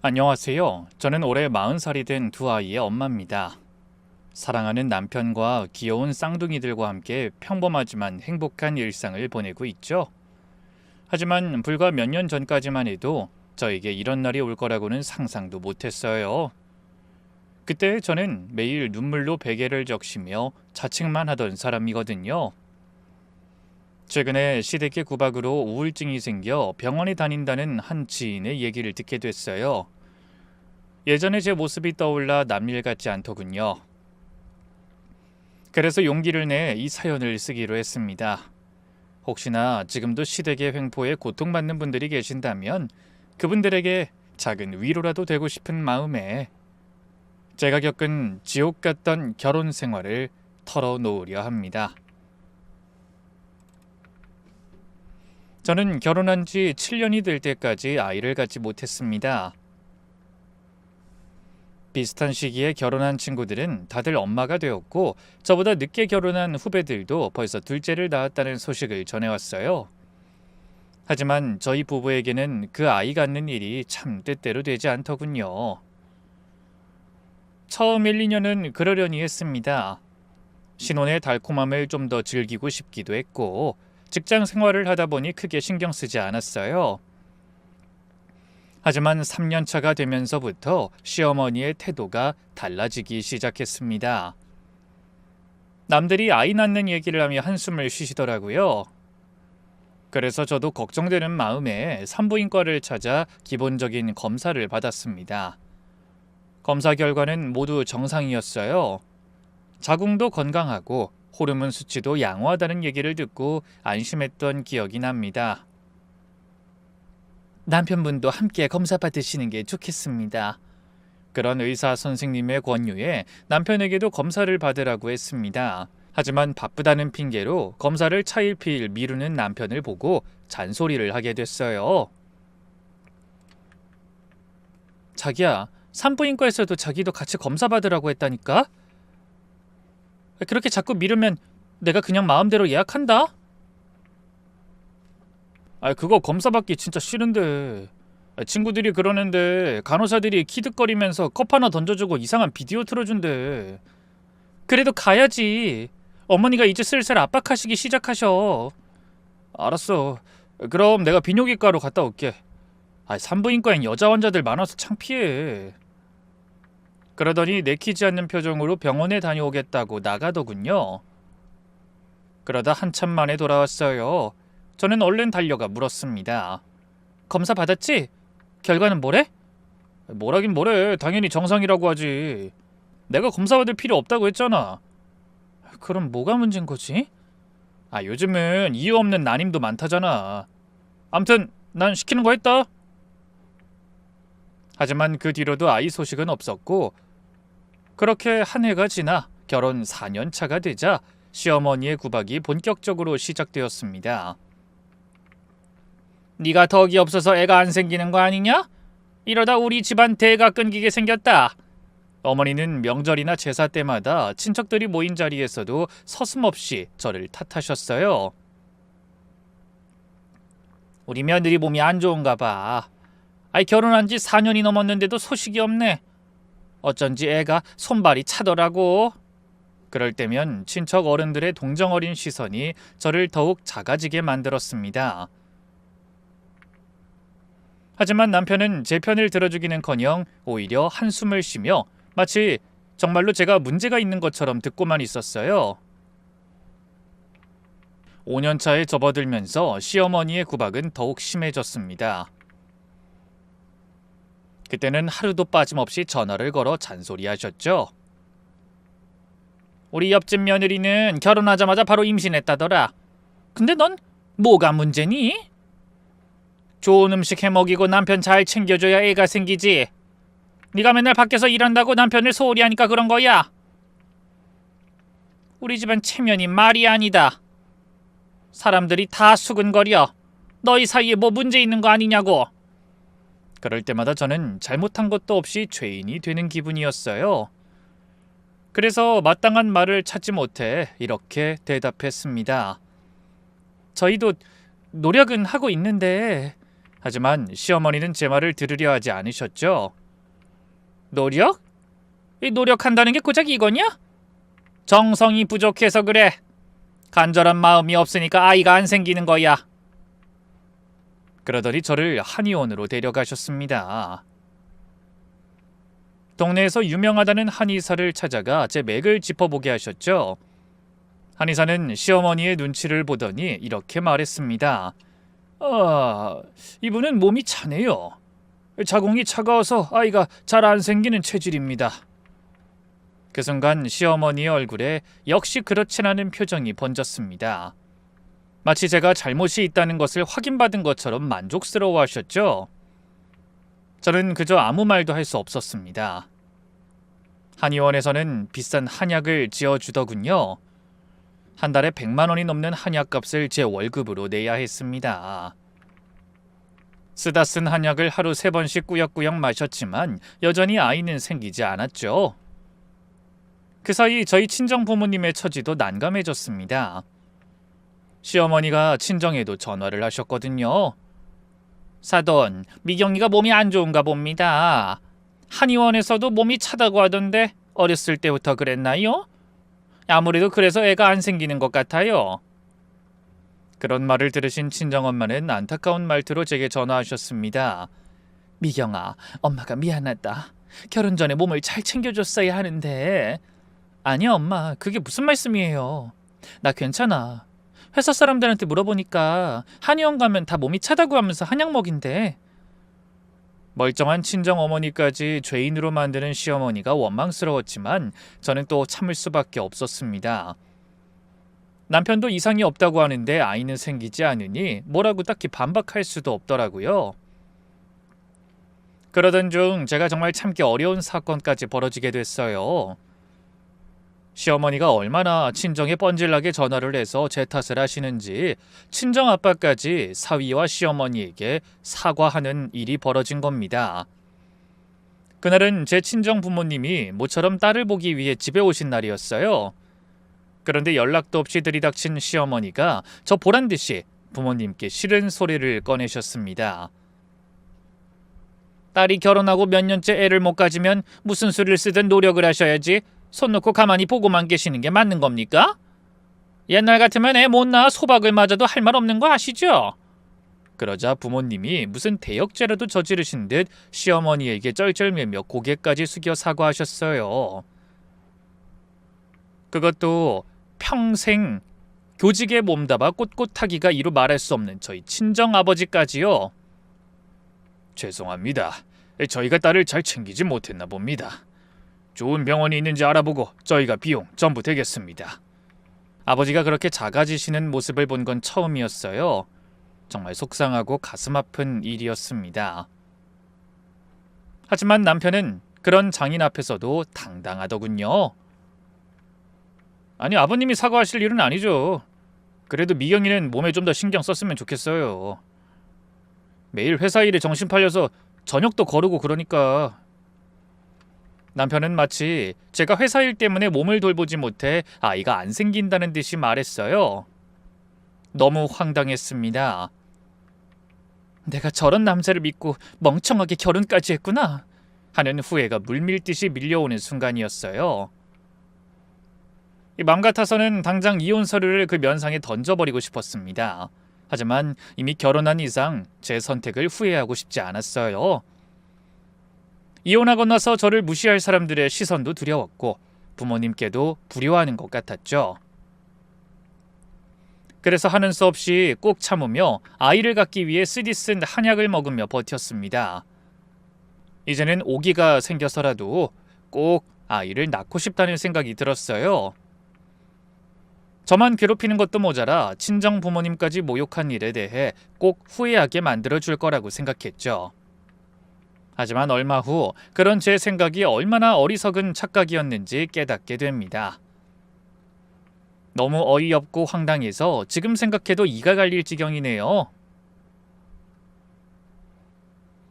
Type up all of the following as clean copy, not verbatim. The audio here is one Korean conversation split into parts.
안녕하세요. 저는 올해 40살이 된 두 아이의 엄마입니다. 사랑하는 남편과 귀여운 쌍둥이들과 함께 평범하지만 행복한 일상을 보내고 있죠. 하지만 불과 몇 년 전까지만 해도 저에게 이런 날이 올 거라고는 상상도 못했어요. 그때 저는 매일 눈물로 베개를 적시며 자책만 하던 사람이거든요. 최근에 시댁의 구박으로 우울증이 생겨 병원에 다닌다는 한 지인의 얘기를 듣게 됐어요. 예전의 제 모습이 떠올라 남일 같지 않더군요. 그래서 용기를 내 이 사연을 쓰기로 했습니다. 혹시나 지금도 시댁의 횡포에 고통받는 분들이 계신다면 그분들에게 작은 위로라도 되고 싶은 마음에 제가 겪은 지옥 같던 결혼 생활을 털어놓으려 합니다. 저는 결혼한 지 7년이 될 때까지 아이를 갖지 못했습니다. 비슷한 시기에 결혼한 친구들은 다들 엄마가 되었고 저보다 늦게 결혼한 후배들도 벌써 둘째를 낳았다는 소식을 전해왔어요. 하지만 저희 부부에게는 그 아이 갖는 일이 참 뜻대로 되지 않더군요. 처음 1, 2년은 그러려니 했습니다. 신혼의 달콤함을 좀 더 즐기고 싶기도 했고 직장 생활을 하다 보니 크게 신경 쓰지 않았어요. 하지만 3년 차가 되면서부터 시어머니의 태도가 달라지기 시작했습니다. 남들이 아이 낳는 얘기를 하며 한숨을 쉬시더라고요. 그래서 저도 걱정되는 마음에 산부인과를 찾아 기본적인 검사를 받았습니다. 검사 결과는 모두 정상이었어요. 자궁도 건강하고 호르몬 수치도 양호하다는 얘기를 듣고 안심했던 기억이 납니다. 남편분도 함께 검사 받으시는 게 좋겠습니다. 그런 의사 선생님의 권유에 남편에게도 검사를 받으라고 했습니다. 하지만 바쁘다는 핑계로 검사를 차일피일 미루는 남편을 보고 잔소리를 하게 됐어요. 자기야, 산부인과에서도 자기도 같이 검사 받으라고 했다니까? 그렇게 자꾸 미루면 내가 그냥 마음대로 예약한다? 그거 검사 받기 진짜 싫은데. 친구들이 그러는데 간호사들이 키득거리면서 컵 하나 던져주고 이상한 비디오 틀어준대. 그래도 가야지. 어머니가 이제 슬슬 압박하시기 시작하셔. 알았어. 그럼 내가 비뇨기과로 갔다 올게. 산부인과엔 여자 환자들 많아서 창피해. 그러더니 내키지 않는 표정으로 병원에 다녀오겠다고 나가더군요. 그러다 한참 만에 돌아왔어요. 저는 얼른 달려가 물었습니다. 검사 받았지? 결과는 뭐래? 뭐라긴 뭐래. 당연히 정상이라고 하지. 내가 검사 받을 필요 없다고 했잖아. 그럼 뭐가 문제인 거지? 요즘은 이유 없는 난임도 많다잖아. 암튼 난 시키는 거 했다. 하지만 그 뒤로도 아이 소식은 없었고 그렇게 한 해가 지나 결혼 4년 차가 되자 시어머니의 구박이 본격적으로 시작되었습니다. 네가 덕이 없어서 애가 안 생기는 거 아니냐? 이러다 우리 집안 대가 끊기게 생겼다. 어머니는 명절이나 제사 때마다 친척들이 모인 자리에서도 서슴없이 저를 탓하셨어요. 우리 며느리 몸이 안 좋은가 봐. 결혼한 지 4년이 넘었는데도 소식이 없네. 어쩐지 애가 손발이 차더라고. 그럴 때면 친척 어른들의 동정 어린 시선이 저를 더욱 작아지게 만들었습니다. 하지만 남편은 제 편을 들어주기는커녕 오히려 한숨을 쉬며 마치 정말로 제가 문제가 있는 것처럼 듣고만 있었어요. 5년 차에 접어들면서 시어머니의 구박은 더욱 심해졌습니다. 그때는 하루도 빠짐없이 전화를 걸어 잔소리하셨죠. 우리 옆집 며느리는 결혼하자마자 바로 임신했다더라. 근데 넌 뭐가 문제니? 좋은 음식 해먹이고 남편 잘 챙겨줘야 애가 생기지. 네가 맨날 밖에서 일한다고 남편을 소홀히 하니까 그런 거야. 우리 집안 체면이 말이 아니다. 사람들이 다 수근거려. 너희 사이에 뭐 문제 있는 거 아니냐고. 그럴 때마다 저는 잘못한 것도 없이 죄인이 되는 기분이었어요. 그래서 마땅한 말을 찾지 못해 이렇게 대답했습니다. 저희도 노력은 하고 있는데 하지만 시어머니는 제 말을 들으려 하지 않으셨죠. 노력? 이 노력한다는 게 고작 이거냐? 정성이 부족해서 그래. 간절한 마음이 없으니까 아이가 안 생기는 거야. 그러더니 저를 한의원으로 데려가셨습니다. 동네에서 유명하다는 한의사를 찾아가 제 맥을 짚어보게 하셨죠. 한의사는 시어머니의 눈치를 보더니 이렇게 말했습니다. 이분은 몸이 차네요. 자궁이 차가워서 아이가 잘 안 생기는 체질입니다. 그 순간 시어머니의 얼굴에 역시 그렇진 않은 표정이 번졌습니다. 마치 제가 잘못이 있다는 것을 확인받은 것처럼 만족스러워 하셨죠. 저는 그저 아무 말도 할 수 없었습니다. 한의원에서는 비싼 한약을 지어주더군요. 한 달에 100만 원이 넘는 한약값을 제 월급으로 내야 했습니다. 쓰다 쓴 한약을 하루 3번씩 꾸역꾸역 마셨지만 여전히 아이는 생기지 않았죠. 그 사이 저희 친정 부모님의 처지도 난감해졌습니다. 시어머니가 친정에도 전화를 하셨거든요. 사돈, 미경이가 몸이 안 좋은가 봅니다. 한의원에서도 몸이 차다고 하던데 어렸을 때부터 그랬나요? 아무래도 그래서 애가 안 생기는 것 같아요. 그런 말을 들으신 친정엄마는 안타까운 말투로 제게 전화하셨습니다. 미경아, 엄마가 미안하다. 결혼 전에 몸을 잘 챙겨줬어야 하는데. 아니 엄마, 그게 무슨 말씀이에요. 나 괜찮아. 회사 사람들한테 물어보니까 한의원 가면 다 몸이 차다고 하면서 한약 먹인대. 멀쩡한 친정어머니까지 죄인으로 만드는 시어머니가 원망스러웠지만 저는 또 참을 수밖에 없었습니다. 남편도 이상이 없다고 하는데 아이는 생기지 않으니 뭐라고 딱히 반박할 수도 없더라고요. 그러던 중 제가 정말 참기 어려운 사건까지 벌어지게 됐어요. 시어머니가 얼마나 친정에 뻔질나게 전화를 해서 제 탓을 하시는지 친정아빠까지 사위와 시어머니에게 사과하는 일이 벌어진 겁니다. 그날은 제 친정 부모님이 모처럼 딸을 보기 위해 집에 오신 날이었어요. 그런데 연락도 없이 들이닥친 시어머니가 저 보란듯이 부모님께 싫은 소리를 꺼내셨습니다. 딸이 결혼하고 몇 년째 애를 못 가지면 무슨 수를 쓰든 노력을 하셔야지 손 놓고 가만히 보고만 계시는 게 맞는 겁니까? 옛날 같으면 애 못 낳아 소박을 맞아도 할 말 없는 거 아시죠? 그러자 부모님이 무슨 대역죄라도 저지르신 듯 시어머니에게 쩔쩔매며 고개까지 숙여 사과하셨어요. 그것도 평생 교직에 몸담아 꼿꼿하기가 이루 말할 수 없는 저희 친정아버지까지요. 죄송합니다. 저희가 딸을 잘 챙기지 못했나 봅니다. 좋은 병원이 있는지 알아보고 저희가 비용 전부 대겠습니다. 아버지가 그렇게 작아지시는 모습을 본 건 처음이었어요. 정말 속상하고 가슴 아픈 일이었습니다. 하지만 남편은 그런 장인 앞에서도 당당하더군요. 아니 아버님이 사과하실 일은 아니죠. 그래도 미경이는 몸에 좀 더 신경 썼으면 좋겠어요. 매일 회사 일에 정신 팔려서 저녁도 거르고 그러니까. 남편은 마치 제가 회사 일 때문에 몸을 돌보지 못해 아이가 안 생긴다는 듯이 말했어요. 너무 황당했습니다. 내가 저런 남자를 믿고 멍청하게 결혼까지 했구나 하는 후회가 물밀듯이 밀려오는 순간이었어요. 맘 같아서는 당장 이혼 서류를 그 면상에 던져버리고 싶었습니다. 하지만 이미 결혼한 이상 제 선택을 후회하고 싶지 않았어요. 이혼하고 나서 저를 무시할 사람들의 시선도 두려웠고 부모님께도 불효하는 것 같았죠. 그래서 하는 수 없이 꼭 참으며 아이를 갖기 위해 쓰디쓴 한약을 먹으며 버텼습니다. 이제는 오기가 생겨서라도 꼭 아이를 낳고 싶다는 생각이 들었어요. 저만 괴롭히는 것도 모자라 친정 부모님까지 모욕한 일에 대해 꼭 후회하게 만들어줄 거라고 생각했죠. 하지만 얼마 후 그런 제 생각이 얼마나 어리석은 착각이었는지 깨닫게 됩니다. 너무 어이없고 황당해서 지금 생각해도 이가 갈릴 지경이네요.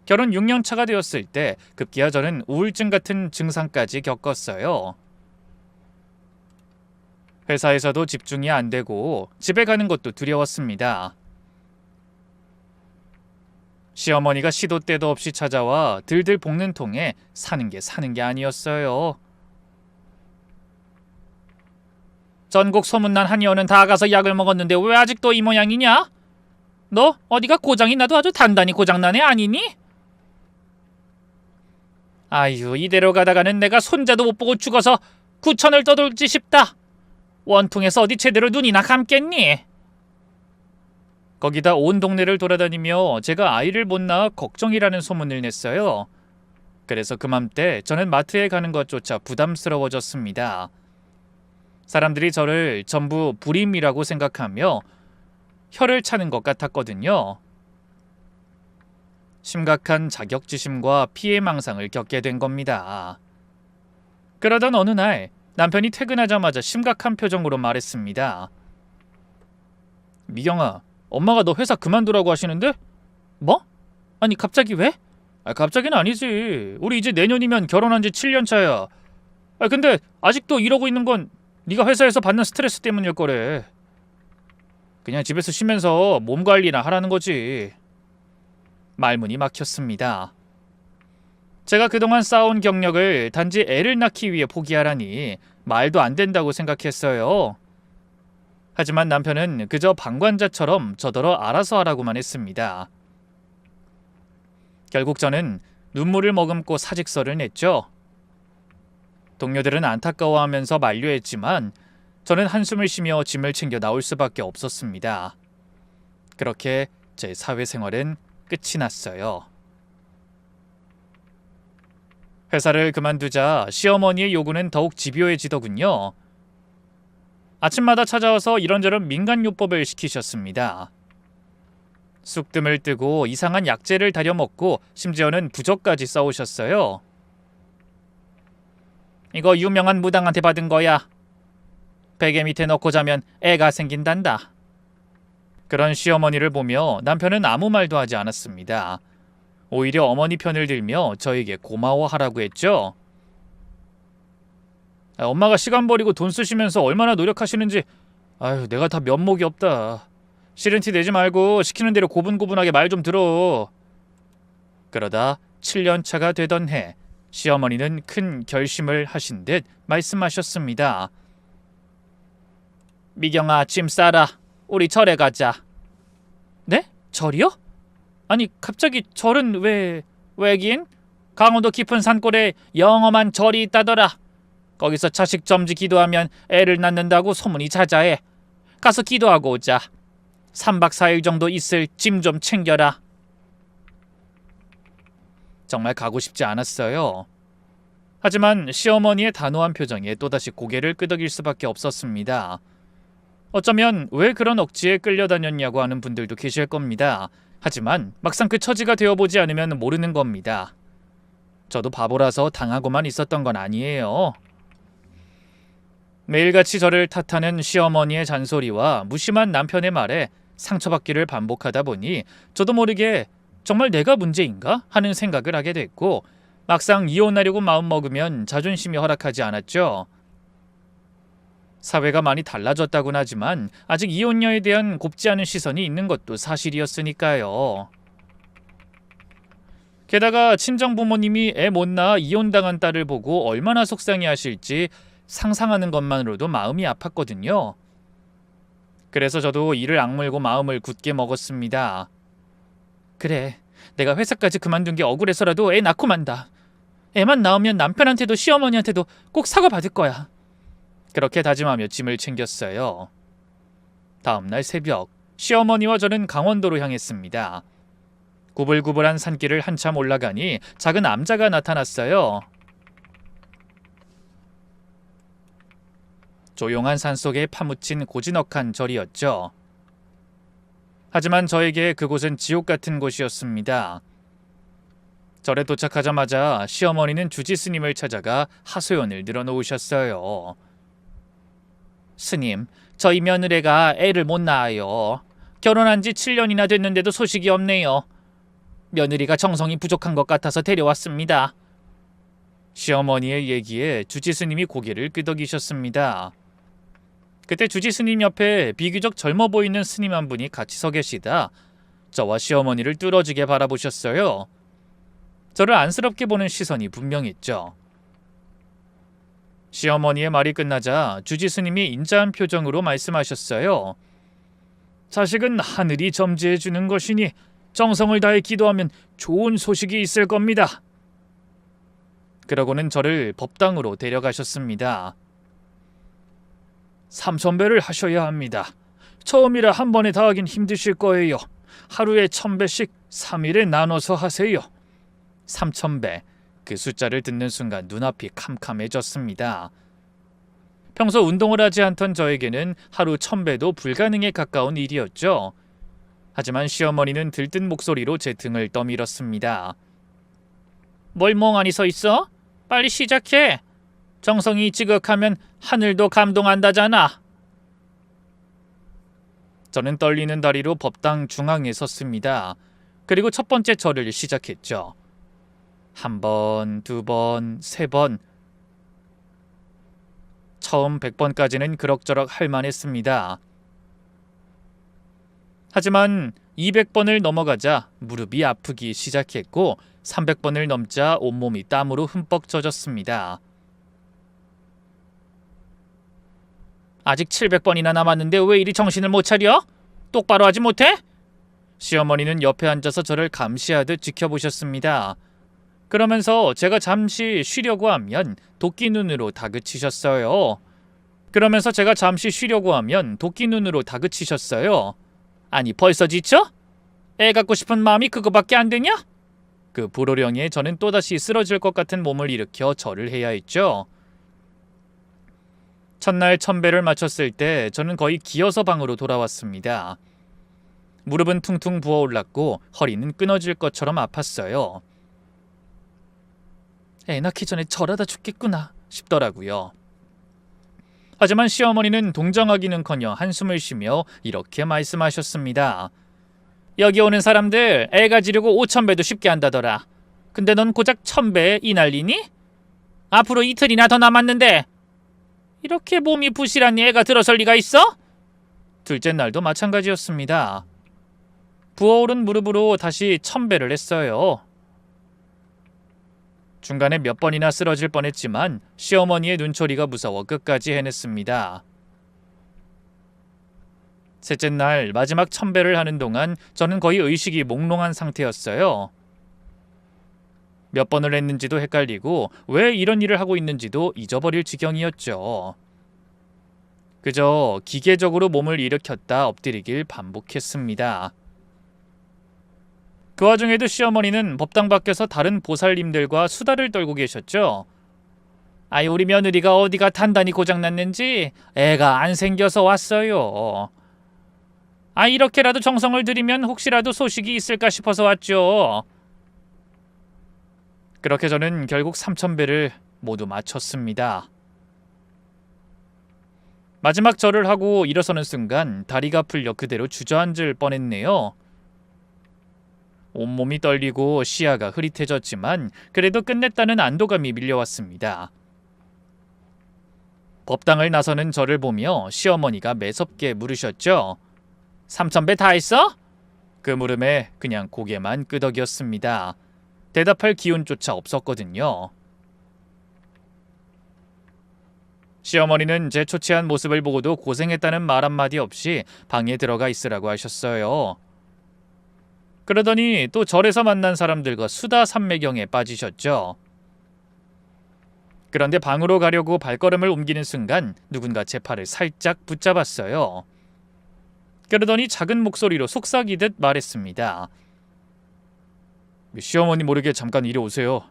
결혼 6년 차가 되었을 때 급기야 저는 우울증 같은 증상까지 겪었어요. 회사에서도 집중이 안 되고 집에 가는 것도 두려웠습니다. 시어머니가 시도 때도 없이 찾아와 들들 볶는 통에 사는 게 아니었어요. 전국 소문난 한의원은 다 가서 약을 먹었는데 왜 아직도 이 모양이냐? 너 어디가 고장이 나도 아주 단단히 고장난 애 아니니? 아유, 이대로 가다가는 내가 손자도 못 보고 죽어서 구천을 떠돌지 싶다. 원통에서 어디 제대로 눈이나 감겠니? 거기다 온 동네를 돌아다니며 제가 아이를 못 낳아 걱정이라는 소문을 냈어요. 그래서 그맘때 저는 마트에 가는 것조차 부담스러워졌습니다. 사람들이 저를 전부 불임이라고 생각하며 혀를 차는 것 같았거든요. 심각한 자격지심과 피해망상을 겪게 된 겁니다. 그러던 어느 날 남편이 퇴근하자마자 심각한 표정으로 말했습니다. 미경아, 엄마가 너 회사 그만두라고 하시는데? 뭐? 아니 갑자기 왜? 갑자기는 아니지. 우리 이제 내년이면 결혼한 지 7년 차야. 근데 아직도 이러고 있는 건 네가 회사에서 받는 스트레스 때문일 거래. 그냥 집에서 쉬면서 몸 관리나 하라는 거지. 말문이 막혔습니다. 제가 그동안 쌓아온 경력을 단지 애를 낳기 위해 포기하라니 말도 안 된다고 생각했어요. 하지만 남편은 그저 방관자처럼 저더러 알아서 하라고만 했습니다. 결국 저는 눈물을 머금고 사직서를 냈죠. 동료들은 안타까워하면서 만류했지만 저는 한숨을 쉬며 짐을 챙겨 나올 수밖에 없었습니다. 그렇게 제 사회생활은 끝이 났어요. 회사를 그만두자 시어머니의 요구는 더욱 집요해지더군요. 아침마다 찾아와서 이런저런 민간요법을 시키셨습니다. 쑥뜸을 뜨고 이상한 약재를 다려 먹고 심지어는 부적까지 써오셨어요. 이거 유명한 무당한테 받은 거야. 베개 밑에 넣고 자면 애가 생긴단다. 그런 시어머니를 보며 남편은 아무 말도 하지 않았습니다. 오히려 어머니 편을 들며 저에게 고마워하라고 했죠. 엄마가 시간 버리고 돈 쓰시면서 얼마나 노력하시는지 내가 다 면목이 없다. 싫은 티 내지 말고 시키는 대로 고분고분하게 말 좀 들어. 그러다 7년 차가 되던 해 시어머니는 큰 결심을 하신 듯 말씀하셨습니다. 미경아, 짐 싸라. 우리 절에 가자. 네? 절이요? 아니 갑자기 절은 왜긴? 강원도 깊은 산골에 영험한 절이 있다더라. 거기서 자식 점지 기도하면 애를 낳는다고 소문이 자자해. 가서 기도하고 오자. 3박 4일 정도 있을 짐 좀 챙겨라. 정말 가고 싶지 않았어요. 하지만 시어머니의 단호한 표정에 또다시 고개를 끄덕일 수밖에 없었습니다. 어쩌면 왜 그런 억지에 끌려다녔냐고 하는 분들도 계실 겁니다. 하지만 막상 그 처지가 되어보지 않으면 모르는 겁니다. 저도 바보라서 당하고만 있었던 건 아니에요. 매일같이 저를 탓하는 시어머니의 잔소리와 무심한 남편의 말에 상처받기를 반복하다 보니 저도 모르게 정말 내가 문제인가 하는 생각을 하게 됐고 막상 이혼하려고 마음먹으면 자존심이 허락하지 않았죠. 사회가 많이 달라졌다곤 하지만 아직 이혼녀에 대한 곱지 않은 시선이 있는 것도 사실이었으니까요. 게다가 친정부모님이 애 못 낳아 이혼당한 딸을 보고 얼마나 속상해하실지 상상하는 것만으로도 마음이 아팠거든요. 그래서 저도 이를 악물고 마음을 굳게 먹었습니다. 그래, 내가 회사까지 그만둔 게 억울해서라도 애 낳고 만다. 애만 낳으면 남편한테도 시어머니한테도 꼭 사과받을 거야. 그렇게 다짐하며 짐을 챙겼어요. 다음날 새벽, 시어머니와 저는 강원도로 향했습니다. 구불구불한 산길을 한참 올라가니 작은 암자가 나타났어요. 조용한 산속에 파묻힌 고즈넉한 절이었죠. 하지만 저에게 그곳은 지옥 같은 곳이었습니다. 절에 도착하자마자 시어머니는 주지 스님을 찾아가 하소연을 늘어놓으셨어요. 스님, 저희 며느리가 애를 못 낳아요. 결혼한 지 7년이나 됐는데도 소식이 없네요. 며느리가 정성이 부족한 것 같아서 데려왔습니다. 시어머니의 얘기에 주지 스님이 고개를 끄덕이셨습니다. 그때 주지 스님 옆에 비교적 젊어 보이는 스님 한 분이 같이 서 계시다 저와 시어머니를 뚫어지게 바라보셨어요. 저를 안쓰럽게 보는 시선이 분명했죠. 시어머니의 말이 끝나자 주지 스님이 인자한 표정으로 말씀하셨어요. 자식은 하늘이 점지해 주는 것이니 정성을 다해 기도하면 좋은 소식이 있을 겁니다. 그러고는 저를 법당으로 데려가셨습니다. 삼천배를 하셔야 합니다. 처음이라 한 번에 다 하긴 힘드실 거예요. 하루에 1000배씩 3일에 나눠서 하세요. 3000배. 그 숫자를 듣는 순간 눈앞이 캄캄해졌습니다. 평소 운동을 하지 않던 저에게는 하루 1000배도 불가능에 가까운 일이었죠. 하지만 시어머니는 들뜬 목소리로 제 등을 떠밀었습니다. 뭘 멍하니 서 있어? 빨리 시작해. 정성이 지극하면 하늘도 감동한다잖아. 저는 떨리는 다리로 법당 중앙에 섰습니다. 그리고 첫 번째 절을 시작했죠. 1번, 2번, 3번. 처음 100번까지는 그럭저럭 할만했습니다. 하지만 200번을 넘어가자 무릎이 아프기 시작했고 300번을 넘자 온몸이 땀으로 흠뻑 젖었습니다. 아직 700번이나 남았는데 왜 이리 정신을 못 차려? 똑바로 하지 못해? 시어머니는 옆에 앉아서 저를 감시하듯 지켜보셨습니다. 그러면서 제가 잠시 쉬려고 하면 도끼 눈으로 다그치셨어요. 아니 벌써 지쳐? 애 갖고 싶은 마음이 그거밖에 안 되냐? 그 불호령에 저는 또다시 쓰러질 것 같은 몸을 일으켜 절을 해야 했죠. 첫날 1000배를 마쳤을 때 저는 거의 기어서 방으로 돌아왔습니다. 무릎은 퉁퉁 부어올랐고 허리는 끊어질 것처럼 아팠어요. 애 낳기 전에 절하다 죽겠구나 싶더라고요. 하지만 시어머니는 동정하기는커녕 한숨을 쉬며 이렇게 말씀하셨습니다. 여기 오는 사람들 애 가지려고 5000배도 쉽게 한다더라. 근데 넌 고작 1000배에 이 난리니? 앞으로 이틀이나 더 남았는데 이렇게 몸이 부실한 애가 들어설 리가 있어? 둘째 날도 마찬가지였습니다. 부어오른 무릎으로 다시 1000배를 했어요. 중간에 몇 번이나 쓰러질 뻔했지만 시어머니의 눈초리가 무서워 끝까지 해냈습니다. 셋째 날 마지막 1000배를 하는 동안 저는 거의 의식이 몽롱한 상태였어요. 몇 번을 했는지도 헷갈리고 왜 이런 일을 하고 있는지도 잊어버릴 지경이었죠. 그저 기계적으로 몸을 일으켰다 엎드리길 반복했습니다. 그 와중에도 시어머니는 법당 밖에서 다른 보살님들과 수다를 떨고 계셨죠. 아이 우리 며느리가 어디가 단단히 고장났는지 애가 안 생겨서 왔어요. 아 이렇게라도 정성을 들이면 혹시라도 소식이 있을까 싶어서 왔죠. 그렇게 저는 결국 3000배를 모두 마쳤습니다. 마지막 절을 하고 일어서는 순간 다리가 풀려 그대로 주저앉을 뻔했네요. 온몸이 떨리고 시야가 흐릿해졌지만 그래도 끝냈다는 안도감이 밀려왔습니다. 법당을 나서는 저를 보며 시어머니가 매섭게 물으셨죠. 3000배 다 했어? 그 물음에 그냥 고개만 끄덕였습니다. 대답할 기운조차 없었거든요. 시어머니는 제 초췌한 모습을 보고도 고생했다는 말 한마디 없이 방에 들어가 있으라고 하셨어요. 그러더니 또 절에서 만난 사람들과 수다 삼매경에 빠지셨죠. 그런데 방으로 가려고 발걸음을 옮기는 순간 누군가 제 팔을 살짝 붙잡았어요. 그러더니 작은 목소리로 속삭이듯 말했습니다. 시어머니 모르게 잠깐 이리 오세요.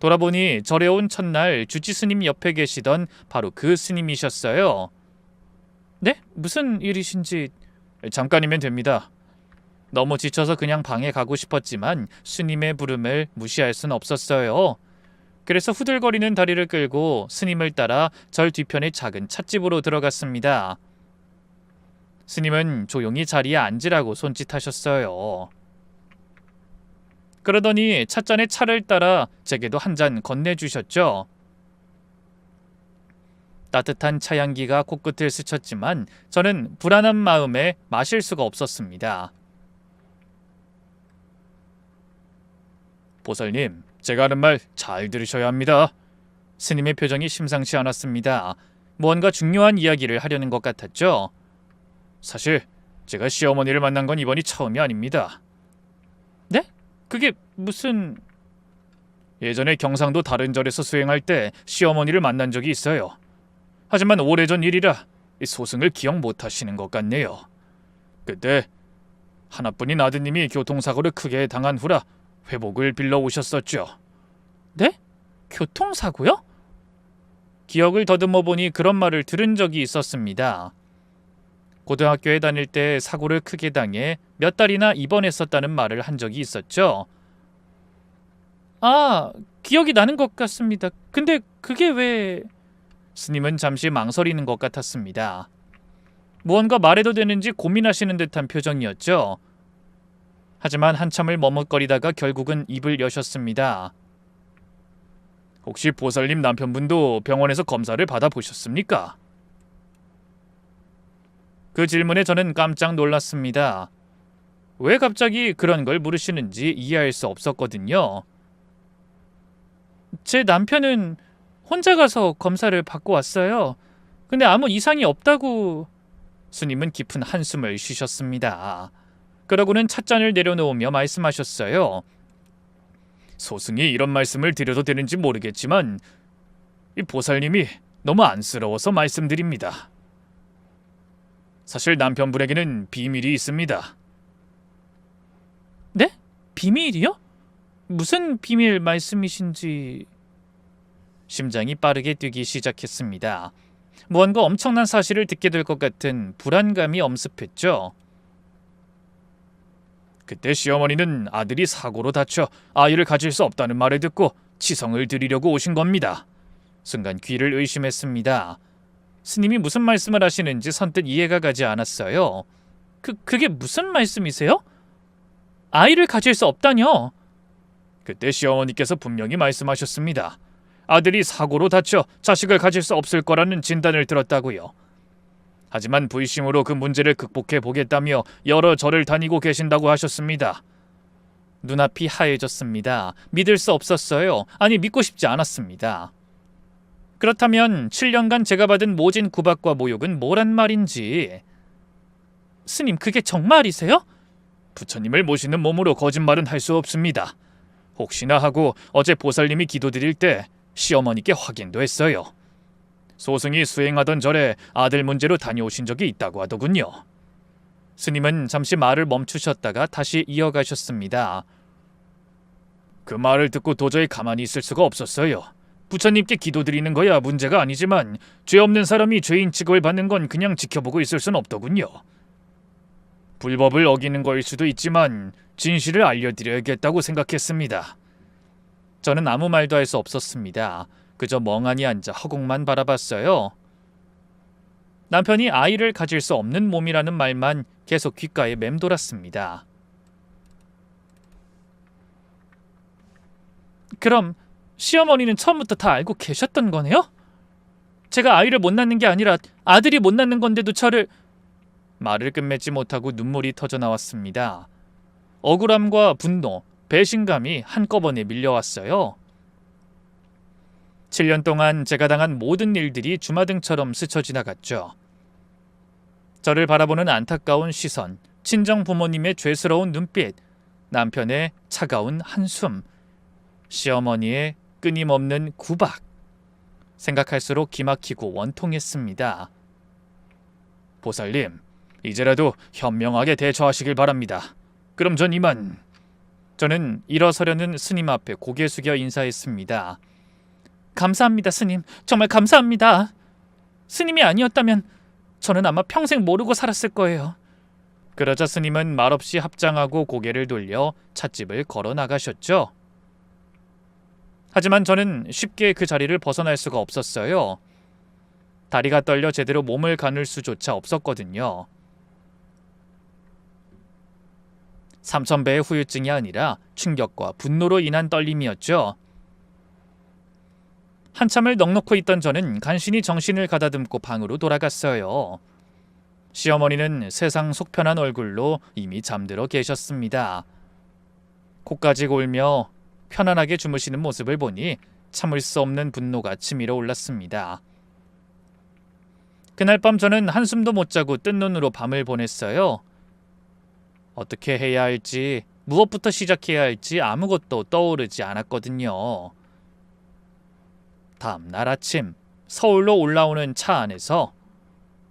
돌아보니 절에 온 첫날 주지 스님 옆에 계시던 바로 그 스님이셨어요. 네? 무슨 일이신지... 잠깐이면 됩니다. 너무 지쳐서 그냥 방에 가고 싶었지만 스님의 부름을 무시할 순 없었어요. 그래서 후들거리는 다리를 끌고 스님을 따라 절 뒤편의 작은 찻집으로 들어갔습니다. 스님은 조용히 자리에 앉으라고 손짓하셨어요. 그러더니 찻잔에 차를 따라 제게도 한 잔 건네주셨죠. 따뜻한 차향기가 코끝을 스쳤지만 저는 불안한 마음에 마실 수가 없었습니다. 보살님, 제가 하는 말 잘 들으셔야 합니다. 스님의 표정이 심상치 않았습니다. 무언가 중요한 이야기를 하려는 것 같았죠. 사실 제가 시어머니를 만난 건 이번이 처음이 아닙니다. 네? 그게 무슨... 예전에 경상도 다른 절에서 수행할 때 시어머니를 만난 적이 있어요. 하지만 오래전 일이라 소승을 기억 못하시는 것 같네요. 그때 하나뿐인 아드님이 교통사고를 크게 당한 후라 회복을 빌러 오셨었죠. 네? 교통사고요? 기억을 더듬어 보니 그런 말을 들은 적이 있었습니다. 고등학교에 다닐 때 사고를 크게 당해 몇 달이나 입원했었다는 말을 한 적이 있었죠. 아, 기억이 나는 것 같습니다. 근데 그게 왜... 스님은 잠시 망설이는 것 같았습니다. 무언가 말해도 되는지 고민하시는 듯한 표정이었죠. 하지만 한참을 머뭇거리다가 결국은 입을 여셨습니다. 혹시 보살님 남편분도 병원에서 검사를 받아보셨습니까? 그 질문에 저는 깜짝 놀랐습니다. 왜 갑자기 그런 걸 물으시는지 이해할 수 없었거든요. 제 남편은 혼자 가서 검사를 받고 왔어요. 근데 아무 이상이 없다고... 스님은 깊은 한숨을 쉬셨습니다. 그러고는 찻잔을 내려놓으며 말씀하셨어요. 소승이 이런 말씀을 드려도 되는지 모르겠지만 이 보살님이 너무 안쓰러워서 말씀드립니다. 사실 남편분에게는 비밀이 있습니다. 네? 비밀이요? 무슨 비밀 말씀이신지... 심장이 빠르게 뛰기 시작했습니다. 무언가 엄청난 사실을 듣게 될 것 같은 불안감이 엄습했죠. 그때 시어머니는 아들이 사고로 다쳐 아이를 가질 수 없다는 말을 듣고 치성을 드리려고 오신 겁니다. 순간 귀를 의심했습니다. 스님이 무슨 말씀을 하시는지 선뜻 이해가 가지 않았어요. 그게 무슨 말씀이세요? 아이를 가질 수 없다뇨? 그때 시어머니께서 분명히 말씀하셨습니다. 아들이 사고로 다쳐 자식을 가질 수 없을 거라는 진단을 들었다고요. 하지만 불심으로 그 문제를 극복해 보겠다며 여러 절을 다니고 계신다고 하셨습니다. 눈앞이 하얘졌습니다. 믿을 수 없었어요. 아니, 믿고 싶지 않았습니다. 그렇다면 7년간 제가 받은 모진 구박과 모욕은 뭐란 말인지... 스님, 그게 정말이세요? 부처님을 모시는 몸으로 거짓말은 할 수 없습니다. 혹시나 하고 어제 보살님이 기도드릴 때 시어머니께 확인도 했어요. 소승이 수행하던 절에 아들 문제로 다녀오신 적이 있다고 하더군요. 스님은 잠시 말을 멈추셨다가 다시 이어가셨습니다. 그 말을 듣고 도저히 가만히 있을 수가 없었어요. 부처님께 기도드리는 거야 문제가 아니지만 죄 없는 사람이 죄인 취급을 받는 건 그냥 지켜보고 있을 순 없더군요. 불법을 어기는 거일 수도 있지만 진실을 알려드려야겠다고 생각했습니다. 저는 아무 말도 할 수 없었습니다. 그저 멍하니 앉아 허공만 바라봤어요. 남편이 아이를 가질 수 없는 몸이라는 말만 계속 귓가에 맴돌았습니다. 그럼 시어머니는 처음부터 다 알고 계셨던 거네요? 제가 아이를 못 낳는 게 아니라 아들이 못 낳는 건데도 저를... 말을 끝맺지 못하고 눈물이 터져 나왔습니다. 억울함과 분노, 배신감이 한꺼번에 밀려왔어요. 7년 동안 제가 당한 모든 일들이 주마등처럼 스쳐 지나갔죠. 저를 바라보는 안타까운 시선, 친정 부모님의 죄스러운 눈빛, 남편의 차가운 한숨, 시어머니의 끊임없는 구박. 생각할수록 기막히고 원통했습니다. 보살님, 이제라도 현명하게 대처하시길 바랍니다. 그럼 전 이만... 저는 일어서려는 스님 앞에 고개 숙여 인사했습니다. 감사합니다, 스님. 정말 감사합니다. 스님이 아니었다면 저는 아마 평생 모르고 살았을 거예요. 그러자 스님은 말없이 합장하고 고개를 돌려 찻집을 걸어 나가셨죠. 하지만 저는 쉽게 그 자리를 벗어날 수가 없었어요. 다리가 떨려 제대로 몸을 가눌 수조차 없었거든요. 3000배의 후유증이 아니라 충격과 분노로 인한 떨림이었죠. 한참을 넋놓고 있던 저는 간신히 정신을 가다듬고 방으로 돌아갔어요. 시어머니는 세상 속편한 얼굴로 이미 잠들어 계셨습니다. 코까지 골며 편안하게 주무시는 모습을 보니 참을 수 없는 분노가 치밀어 올랐습니다. 그날 밤 저는 한숨도 못 자고 뜬 눈으로 밤을 보냈어요. 어떻게 해야 할지, 무엇부터 시작해야 할지 아무것도 떠오르지 않았거든요. 다음 날 아침, 서울로 올라오는 차 안에서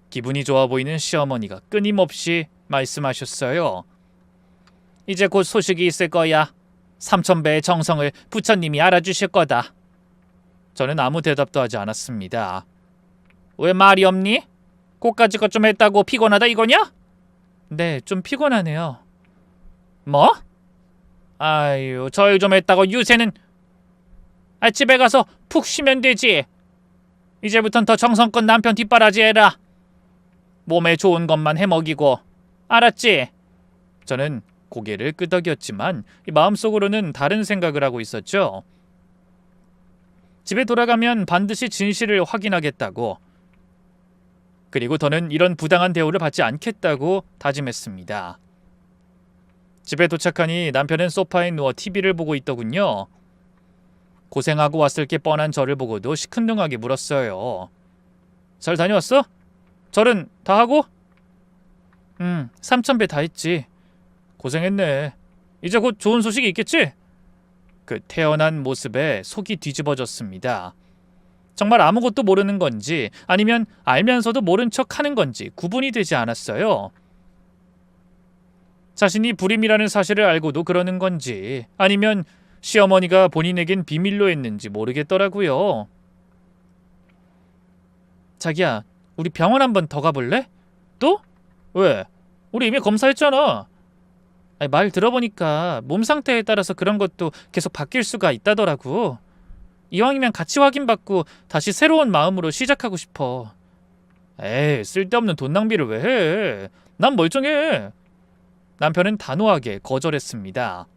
기분이 좋아 보이는 시어머니가 끊임없이 말씀하셨어요. 이제 곧 소식이 있을 거야. 삼천배의 정성을 부처님이 알아주실 거다. 저는 아무 대답도 하지 않았습니다. 왜 말이 없니? 고까지 것 좀 했다고 피곤하다 이거냐? 네, 좀 피곤하네요. 뭐? 아유, 저 일 좀 했다고 유세는... 집에 가서 푹 쉬면 되지. 이제부턴 더 정성껏 남편 뒷바라지 해라. 몸에 좋은 것만 해먹이고. 알았지? 저는 고개를 끄덕였지만 마음속으로는 다른 생각을 하고 있었죠. 집에 돌아가면 반드시 진실을 확인하겠다고. 그리고 더는 이런 부당한 대우를 받지 않겠다고 다짐했습니다. 집에 도착하니 남편은 소파에 누워 TV를 보고 있더군요. 고생하고 왔을 게 뻔한 저를 보고도 시큰둥하게 물었어요. 잘 다녀왔어? 절은 다 하고? 삼천배 다 했지. 고생했네. 이제 곧 좋은 소식이 있겠지? 그 태어난 모습에 속이 뒤집어졌습니다. 정말 아무것도 모르는 건지 아니면 알면서도 모른 척 하는 건지 구분이 되지 않았어요. 자신이 불임이라는 사실을 알고도 그러는 건지 아니면 시어머니가 본인에겐 비밀로 했는지 모르겠더라고요. 자기야, 우리 병원 한번 더 가볼래? 또? 왜? 우리 이미 검사했잖아. 말 들어보니까 몸 상태에 따라서 그런 것도 계속 바뀔 수가 있다더라고. 이왕이면 같이 확인받고 다시 새로운 마음으로 시작하고 싶어. 에이, 쓸데없는 돈 낭비를 왜 해? 난 멀쩡해. 남편은 단호하게 거절했습니다.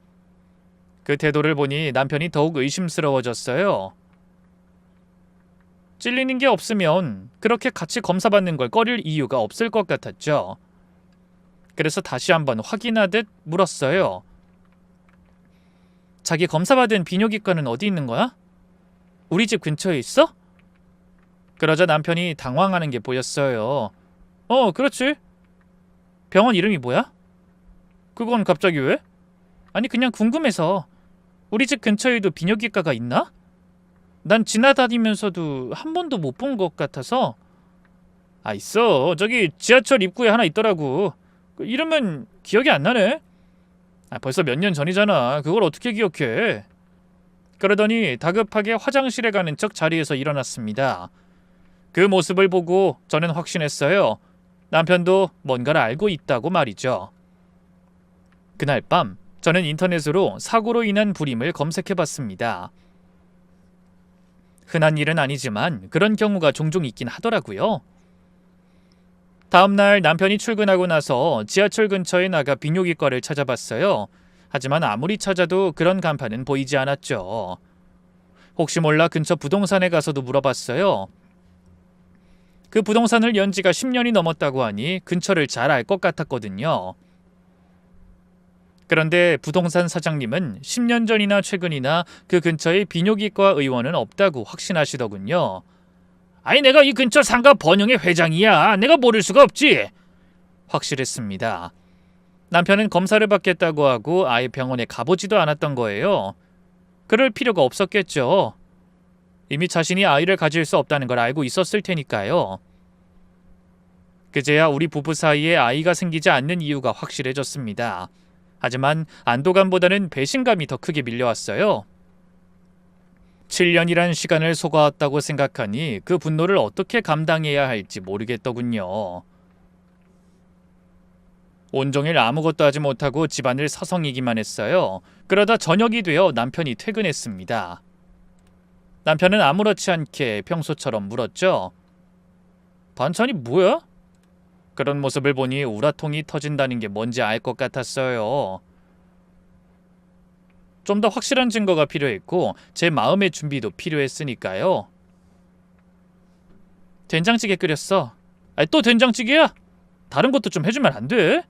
그 태도를 보니 남편이 더욱 의심스러워졌어요. 찔리는 게 없으면 그렇게 같이 검사받는 걸 꺼릴 이유가 없을 것 같았죠. 그래서 다시 한번 확인하듯 물었어요. 자기 검사받은 비뇨기과는 어디 있는 거야? 우리 집 근처에 있어? 그러자 남편이 당황하는 게 보였어요. 그렇지. 병원 이름이 뭐야? 그건 갑자기 왜? 아니, 그냥 궁금해서. 우리 집 근처에도 비뇨기과가 있나? 난 지나다니면서도 한 번도 못 본 것 같아서. 있어. 저기 지하철 입구에 하나 있더라고. 그 이름은 기억이 안 나네. 벌써 몇 년 전이잖아. 그걸 어떻게 기억해? 그러더니 다급하게 화장실에 가는 척 자리에서 일어났습니다. 그 모습을 보고 저는 확신했어요. 남편도 뭔가를 알고 있다고 말이죠. 그날 밤 저는 인터넷으로 사고로 인한 불임을 검색해봤습니다. 흔한 일은 아니지만 그런 경우가 종종 있긴 하더라고요. 다음날 남편이 출근하고 나서 지하철 근처에 나가 비뇨기과를 찾아봤어요. 하지만 아무리 찾아도 그런 간판은 보이지 않았죠. 혹시 몰라 근처 부동산에 가서도 물어봤어요. 그 부동산을 연 지가 10년이 넘었다고 하니 근처를 잘 알 것 같았거든요. 그런데 부동산 사장님은 10년 전이나 최근이나 그 근처에 비뇨기과 의원은 없다고 확신하시더군요. 내가 이 근처 상가 번영의 회장이야. 내가 모를 수가 없지. 확실했습니다. 남편은 검사를 받겠다고 하고 아예 병원에 가보지도 않았던 거예요. 그럴 필요가 없었겠죠. 이미 자신이 아이를 가질 수 없다는 걸 알고 있었을 테니까요. 그제야 우리 부부 사이에 아이가 생기지 않는 이유가 확실해졌습니다. 하지만 안도감보다는 배신감이 더 크게 밀려왔어요. 7년이란 시간을 속아왔다고 생각하니 그 분노를 어떻게 감당해야 할지 모르겠더군요. 온종일 아무것도 하지 못하고 집안을 서성이기만 했어요. 그러다 저녁이 되어 남편이 퇴근했습니다. 남편은 아무렇지 않게 평소처럼 물었죠. 반찬이 뭐야? 그런 모습을 보니 우라통이 터진다는 게 뭔지 알 것 같았어요. 좀 더 확실한 증거가 필요했고 제 마음의 준비도 필요했으니까요. 된장찌개 끓였어. 또 된장찌개야? 다른 것도 좀 해주면 안 돼?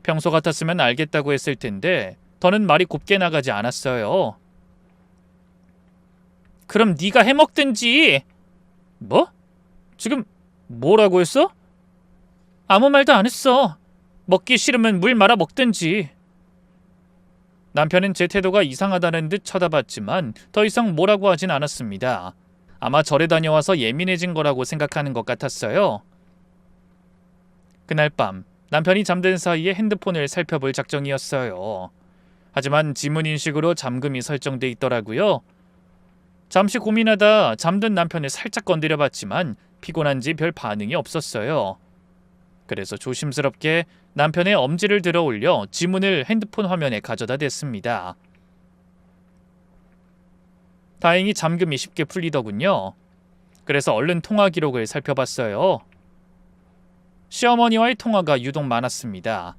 평소 같았으면 알겠다고 했을 텐데 더는 말이 곱게 나가지 않았어요. 그럼 네가 해먹든지. 뭐? 지금 뭐라고 했어? 아무 말도 안 했어. 먹기 싫으면 물 말아 먹든지. 남편은 제 태도가 이상하다는 듯 쳐다봤지만 더 이상 뭐라고 하진 않았습니다. 아마 절에 다녀와서 예민해진 거라고 생각하는 것 같았어요. 그날 밤 남편이 잠든 사이에 핸드폰을 살펴볼 작정이었어요. 하지만 지문 인식으로 잠금이 설정돼 있더라고요. 잠시 고민하다 잠든 남편을 살짝 건드려봤지만 피곤한지 별 반응이 없었어요. 그래서 조심스럽게 남편의 엄지를 들어 올려 지문을 핸드폰 화면에 가져다 댔습니다. 다행히 잠금이 쉽게 풀리더군요. 그래서 얼른 통화 기록을 살펴봤어요. 시어머니와의 통화가 유독 많았습니다.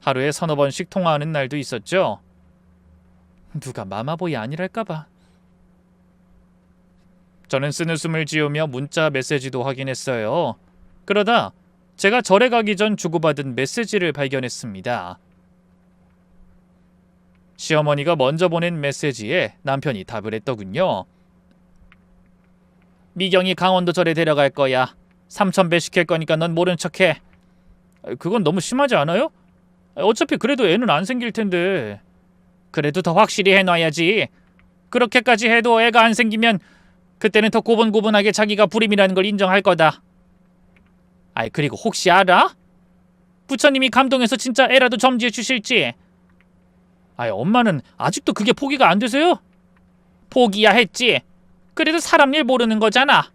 하루에 서너 번씩 통화하는 날도 있었죠. 누가 마마보이 아니랄까봐. 저는 쓰는 숨을 지으며 문자 메시지도 확인했어요. 그러다 제가 절에 가기 전 주고받은 메시지를 발견했습니다. 시어머니가 먼저 보낸 메시지에 남편이 답을 했더군요. 미경이 강원도 절에 데려갈 거야. 3,000배 시킬 거니까 넌 모른 척해. 그건 너무 심하지 않아요? 어차피 그래도 애는 안 생길 텐데. 그래도 더 확실히 해놔야지. 그렇게까지 해도 애가 안 생기면 그때는 더 고분고분하게 자기가 불임이라는 걸 인정할 거다. 아이, 그리고 혹시 알아? 부처님이 감동해서 진짜 애라도 점지해 주실지. 아이, 엄마는 아직도 그게 포기가 안 되세요? 포기야 했지. 그래도 사람 일 모르는 거잖아.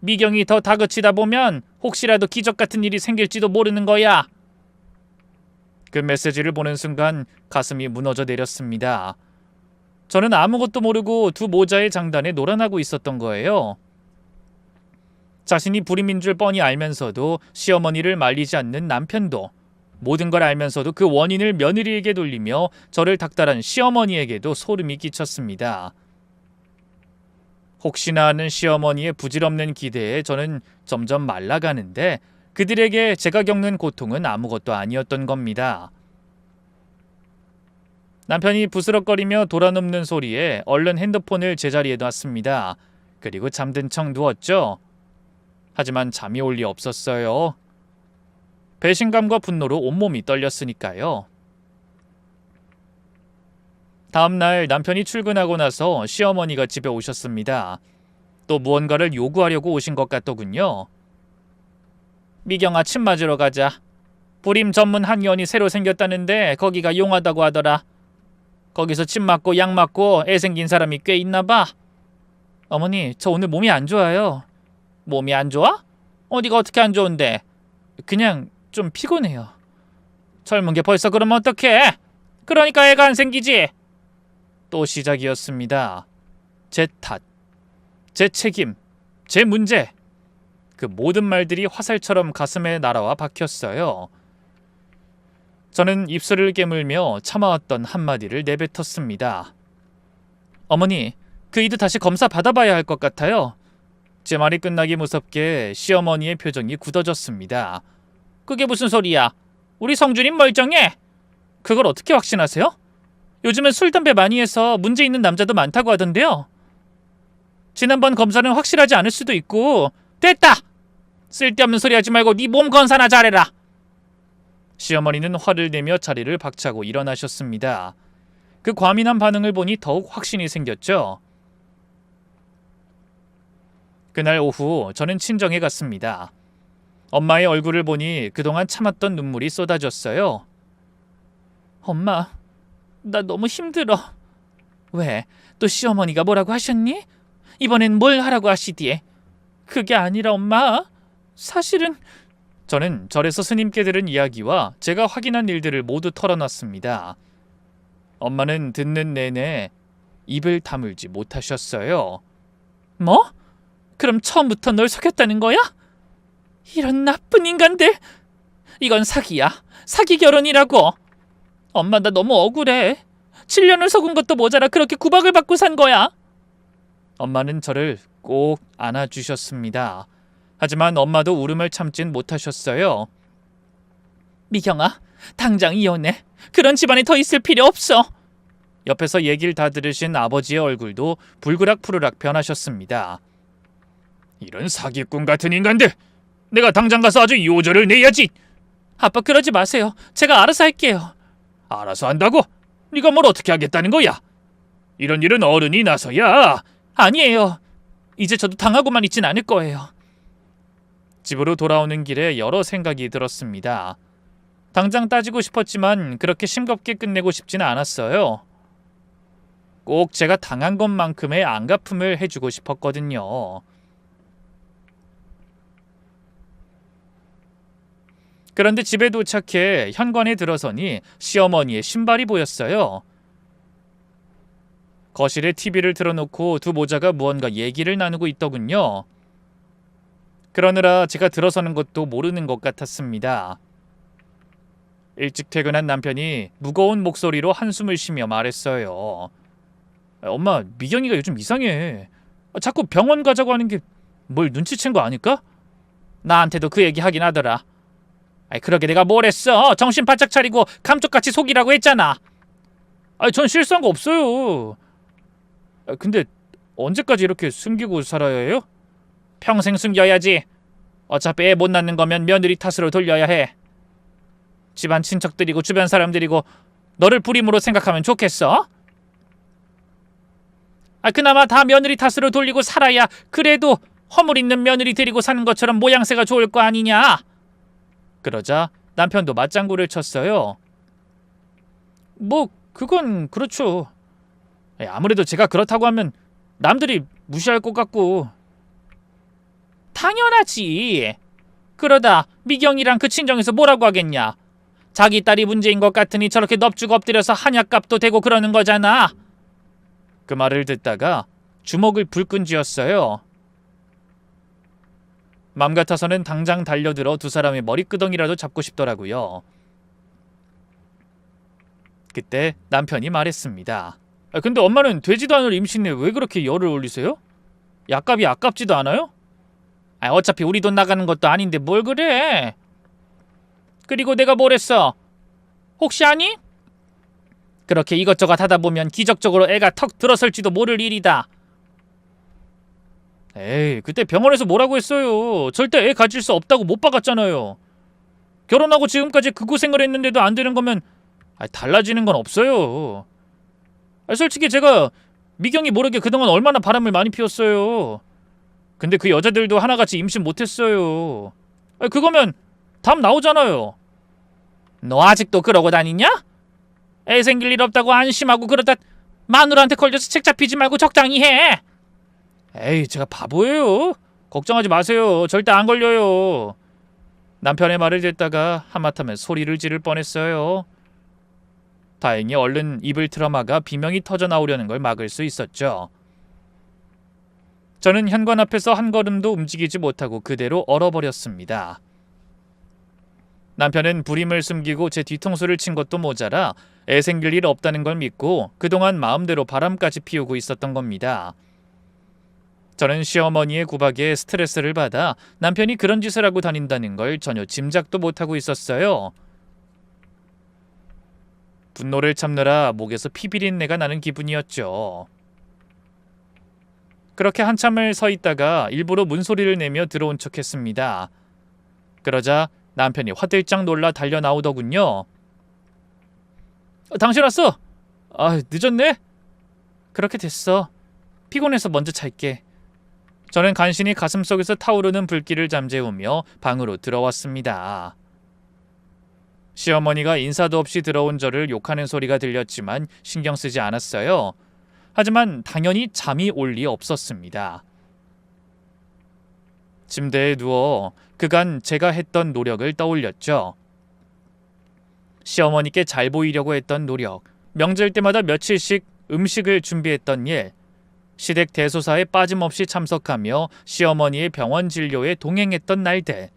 미경이 더 다그치다 보면 혹시라도 기적 같은 일이 생길지도 모르는 거야. 그 메시지를 보는 순간 가슴이 무너져 내렸습니다. 저는 아무것도 모르고 두 모자의 장단에 놀아나고 있었던 거예요. 자신이 불임인 줄 뻔히 알면서도 시어머니를 말리지 않는 남편도, 모든 걸 알면서도 그 원인을 며느리에게 돌리며 저를 닥달한 시어머니에게도 소름이 끼쳤습니다. 혹시나 하는 시어머니의 부질없는 기대에 저는 점점 말라가는데 그들에게 제가 겪는 고통은 아무것도 아니었던 겁니다. 남편이 부스럭거리며 돌아눕는 소리에 얼른 핸드폰을 제자리에 놨습니다. 그리고 잠든 척 누웠죠. 하지만 잠이 올 리 없었어요. 배신감과 분노로 온몸이 떨렸으니까요. 다음날 남편이 출근하고 나서 시어머니가 집에 오셨습니다. 또 무언가를 요구하려고 오신 것 같더군요. 미경아, 침 맞으러 가자. 불임 전문 한의원이 새로 생겼다는데 거기가 용하다고 하더라. 거기서 침 맞고 약 맞고 애 생긴 사람이 꽤 있나 봐. 어머니, 저 오늘 몸이 안 좋아요. 몸이 안 좋아? 어디가 어떻게 안 좋은데? 그냥 좀 피곤해요. 젊은 게 벌써 그러면 어떡해? 그러니까 애가 안 생기지. 또 시작이었습니다. 제 탓, 제 책임, 제 문제. 그 모든 말들이 화살처럼 가슴에 날아와 박혔어요. 저는 입술을 깨물며 참아왔던 한마디를 내뱉었습니다. 어머니, 그 이도 다시 검사 받아봐야 할 것 같아요. 제 말이 끝나기 무섭게 시어머니의 표정이 굳어졌습니다. 그게 무슨 소리야? 우리 성준이 멀쩡해. 그걸 어떻게 확신하세요? 요즘은 술, 담배 많이 해서 문제 있는 남자도 많다고 하던데요. 지난번 검사는 확실하지 않을 수도 있고. 됐다! 쓸데없는 소리 하지 말고 네 몸 검사나 잘해라. 시어머니는 화를 내며 자리를 박차고 일어나셨습니다. 그 과민한 반응을 보니 더욱 확신이 생겼죠. 그날 오후 저는 친정에 갔습니다. 엄마의 얼굴을 보니 그동안 참았던 눈물이 쏟아졌어요. 엄마, 나 너무 힘들어. 왜? 또 시어머니가 뭐라고 하셨니? 이번엔 뭘 하라고 하시디에? 그게 아니라 엄마, 사실은... 저는 절에서 스님께 들은 이야기와 제가 확인한 일들을 모두 털어놨습니다. 엄마는 듣는 내내 입을 다물지 못하셨어요. 뭐? 그럼 처음부터 널 속였다는 거야? 이런 나쁜 인간들! 이건 사기야. 사기 결혼이라고. 엄마, 나 너무 억울해. 7년을 속은 것도 모자라 그렇게 구박을 받고 산 거야. 엄마는 저를 꼭 안아주셨습니다. 하지만 엄마도 울음을 참진 못하셨어요. 미경아, 당장 이혼해. 그런 집안에 더 있을 필요 없어. 옆에서 얘기를 다 들으신 아버지의 얼굴도 불그락푸르락 변하셨습니다. 이런 사기꾼 같은 인간들! 내가 당장 가서 아주 요절을 내야지! 아빠 그러지 마세요. 제가 알아서 할게요. 알아서 한다고? 네가 뭘 어떻게 하겠다는 거야? 이런 일은 어른이 나서야. 아니에요. 이제 저도 당하고만 있진 않을 거예요. 집으로 돌아오는 길에 여러 생각이 들었습니다. 당장 따지고 싶었지만 그렇게 싱겁게 끝내고 싶지는 않았어요. 꼭 제가 당한 것만큼의 안갚음을 해주고 싶었거든요. 그런데 집에 도착해 현관에 들어서니 시어머니의 신발이 보였어요. 거실에 TV를 틀어놓고 두 모자가 무언가 얘기를 나누고 있더군요. 그러느라 제가 들어서는 것도 모르는 것 같았습니다. 일찍 퇴근한 남편이 무거운 목소리로 한숨을 쉬며 말했어요. 엄마, 미경이가 요즘 이상해. 자꾸 병원 가자고 하는 게 뭘 눈치챈 거 아닐까? 나한테도 그 얘기 하긴 하더라. 그러게 내가 뭘 했어? 정신 바짝 차리고 감쪽같이 속이라고 했잖아. 전 실수한 거 없어요. 근데 언제까지 이렇게 숨기고 살아야 해요? 평생 숨겨야지. 어차피 애 못 낳는 거면 며느리 탓으로 돌려야 해. 집안 친척들이고 주변 사람들이고 너를 불임으로 생각하면 좋겠어? 그나마 다 며느리 탓으로 돌리고 살아야 그래도 허물 있는 며느리 데리고 사는 것처럼 모양새가 좋을 거 아니냐? 그러자 남편도 맞장구를 쳤어요. 뭐 그건 그렇죠. 아무래도 제가 그렇다고 하면 남들이 무시할 것 같고. 당연하지. 그러다 미경이랑 그 친정에서 뭐라고 하겠냐. 자기 딸이 문제인 것 같으니 저렇게 넙죽 엎드려서 한약값도 대고 그러는 거잖아. 그 말을 듣다가 주먹을 불끈 쥐었어요. 맘 같아서는 당장 달려들어 두 사람의 머리끄덩이라도 잡고 싶더라고요. 그때 남편이 말했습니다. 근데 엄마는 되지도 않을 임신에 왜 그렇게 열을 올리세요? 약값이 아깝지도 않아요? 어차피 우리 돈 나가는 것도 아닌데 뭘 그래? 그리고 내가 뭘 했어? 혹시 아니? 그렇게 이것저것 하다 보면 기적적으로 애가 턱 들어설지도 모를 일이다. 에이, 그때 병원에서 뭐라고 했어요? 절대 애 가질 수 없다고 못 박았잖아요. 결혼하고 지금까지 그 고생을 했는데도 안 되는 거면 달라지는 건 없어요. 솔직히 제가 미경이 모르게 그동안 얼마나 바람을 많이 피웠어요. 근데 그 여자들도 하나같이 임신 못했어요. 그거면 답 나오잖아요. 너 아직도 그러고 다니냐? 애 생길 일 없다고 안심하고 그러다 마누라한테 걸려서 책 잡히지 말고 적당히 해. 에이, 제가 바보예요. 걱정하지 마세요. 절대 안 걸려요. 남편의 말을 듣다가 하마터면 소리를 지를 뻔했어요. 다행히 얼른 입을 틀어막아 비명이 터져 나오려는 걸 막을 수 있었죠. 저는 현관 앞에서 한 걸음도 움직이지 못하고 그대로 얼어버렸습니다. 남편은 불임을 숨기고 제 뒤통수를 친 것도 모자라 애 생길 일 없다는 걸 믿고 그동안 마음대로 바람까지 피우고 있었던 겁니다. 저는 시어머니의 구박에 스트레스를 받아 남편이 그런 짓을 하고 다닌다는 걸 전혀 짐작도 못하고 있었어요. 분노를 참느라 목에서 피비린내가 나는 기분이었죠. 그렇게 한참을 서 있다가 일부러 문소리를 내며 들어온 척했습니다. 그러자 남편이 화들짝 놀라 달려 나오더군요. 당신 왔어? 늦었네? 그렇게 됐어. 피곤해서 먼저 잘게. 저는 간신히 가슴속에서 타오르는 불길을 잠재우며 방으로 들어왔습니다. 시어머니가 인사도 없이 들어온 저를 욕하는 소리가 들렸지만 신경 쓰지 않았어요. 하지만 당연히 잠이 올 리 없었습니다. 침대에 누워 그간 제가 했던 노력을 떠올렸죠. 시어머니께 잘 보이려고 했던 노력, 명절 때마다 며칠씩 음식을 준비했던 일, 시댁 대소사에 빠짐없이 참석하며 시어머니의 병원 진료에 동행했던 날들,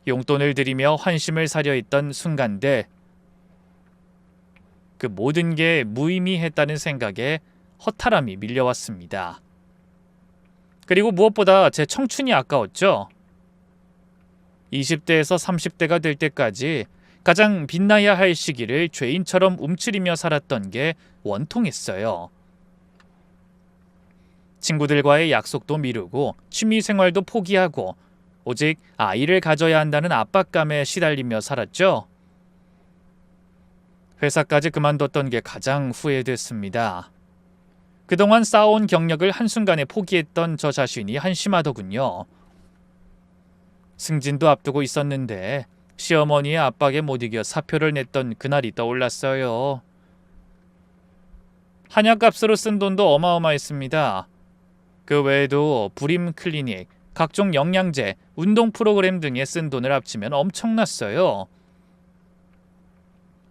용돈을 드리며 환심을 사려 했던 순간들, 그 모든 게 무의미했다는 생각에 허탈함이 밀려왔습니다. 그리고 무엇보다 제 청춘이 아까웠죠. 20대에서 30대가 될 때까지 가장 빛나야 할 시기를 죄인처럼 움츠리며 살았던 게 원통했어요. 친구들과의 약속도 미루고 취미생활도 포기하고 오직 아이를 가져야 한다는 압박감에 시달리며 살았죠. 회사까지 그만뒀던 게 가장 후회됐습니다. 그동안 쌓아온 경력을 한순간에 포기했던 저 자신이 한심하더군요. 승진도 앞두고 있었는데 시어머니의 압박에 못 이겨 사표를 냈던 그날이 떠올랐어요. 한약값으로 쓴 돈도 어마어마했습니다. 그 외에도 불임 클리닉, 각종 영양제, 운동 프로그램 등에 쓴 돈을 합치면 엄청났어요.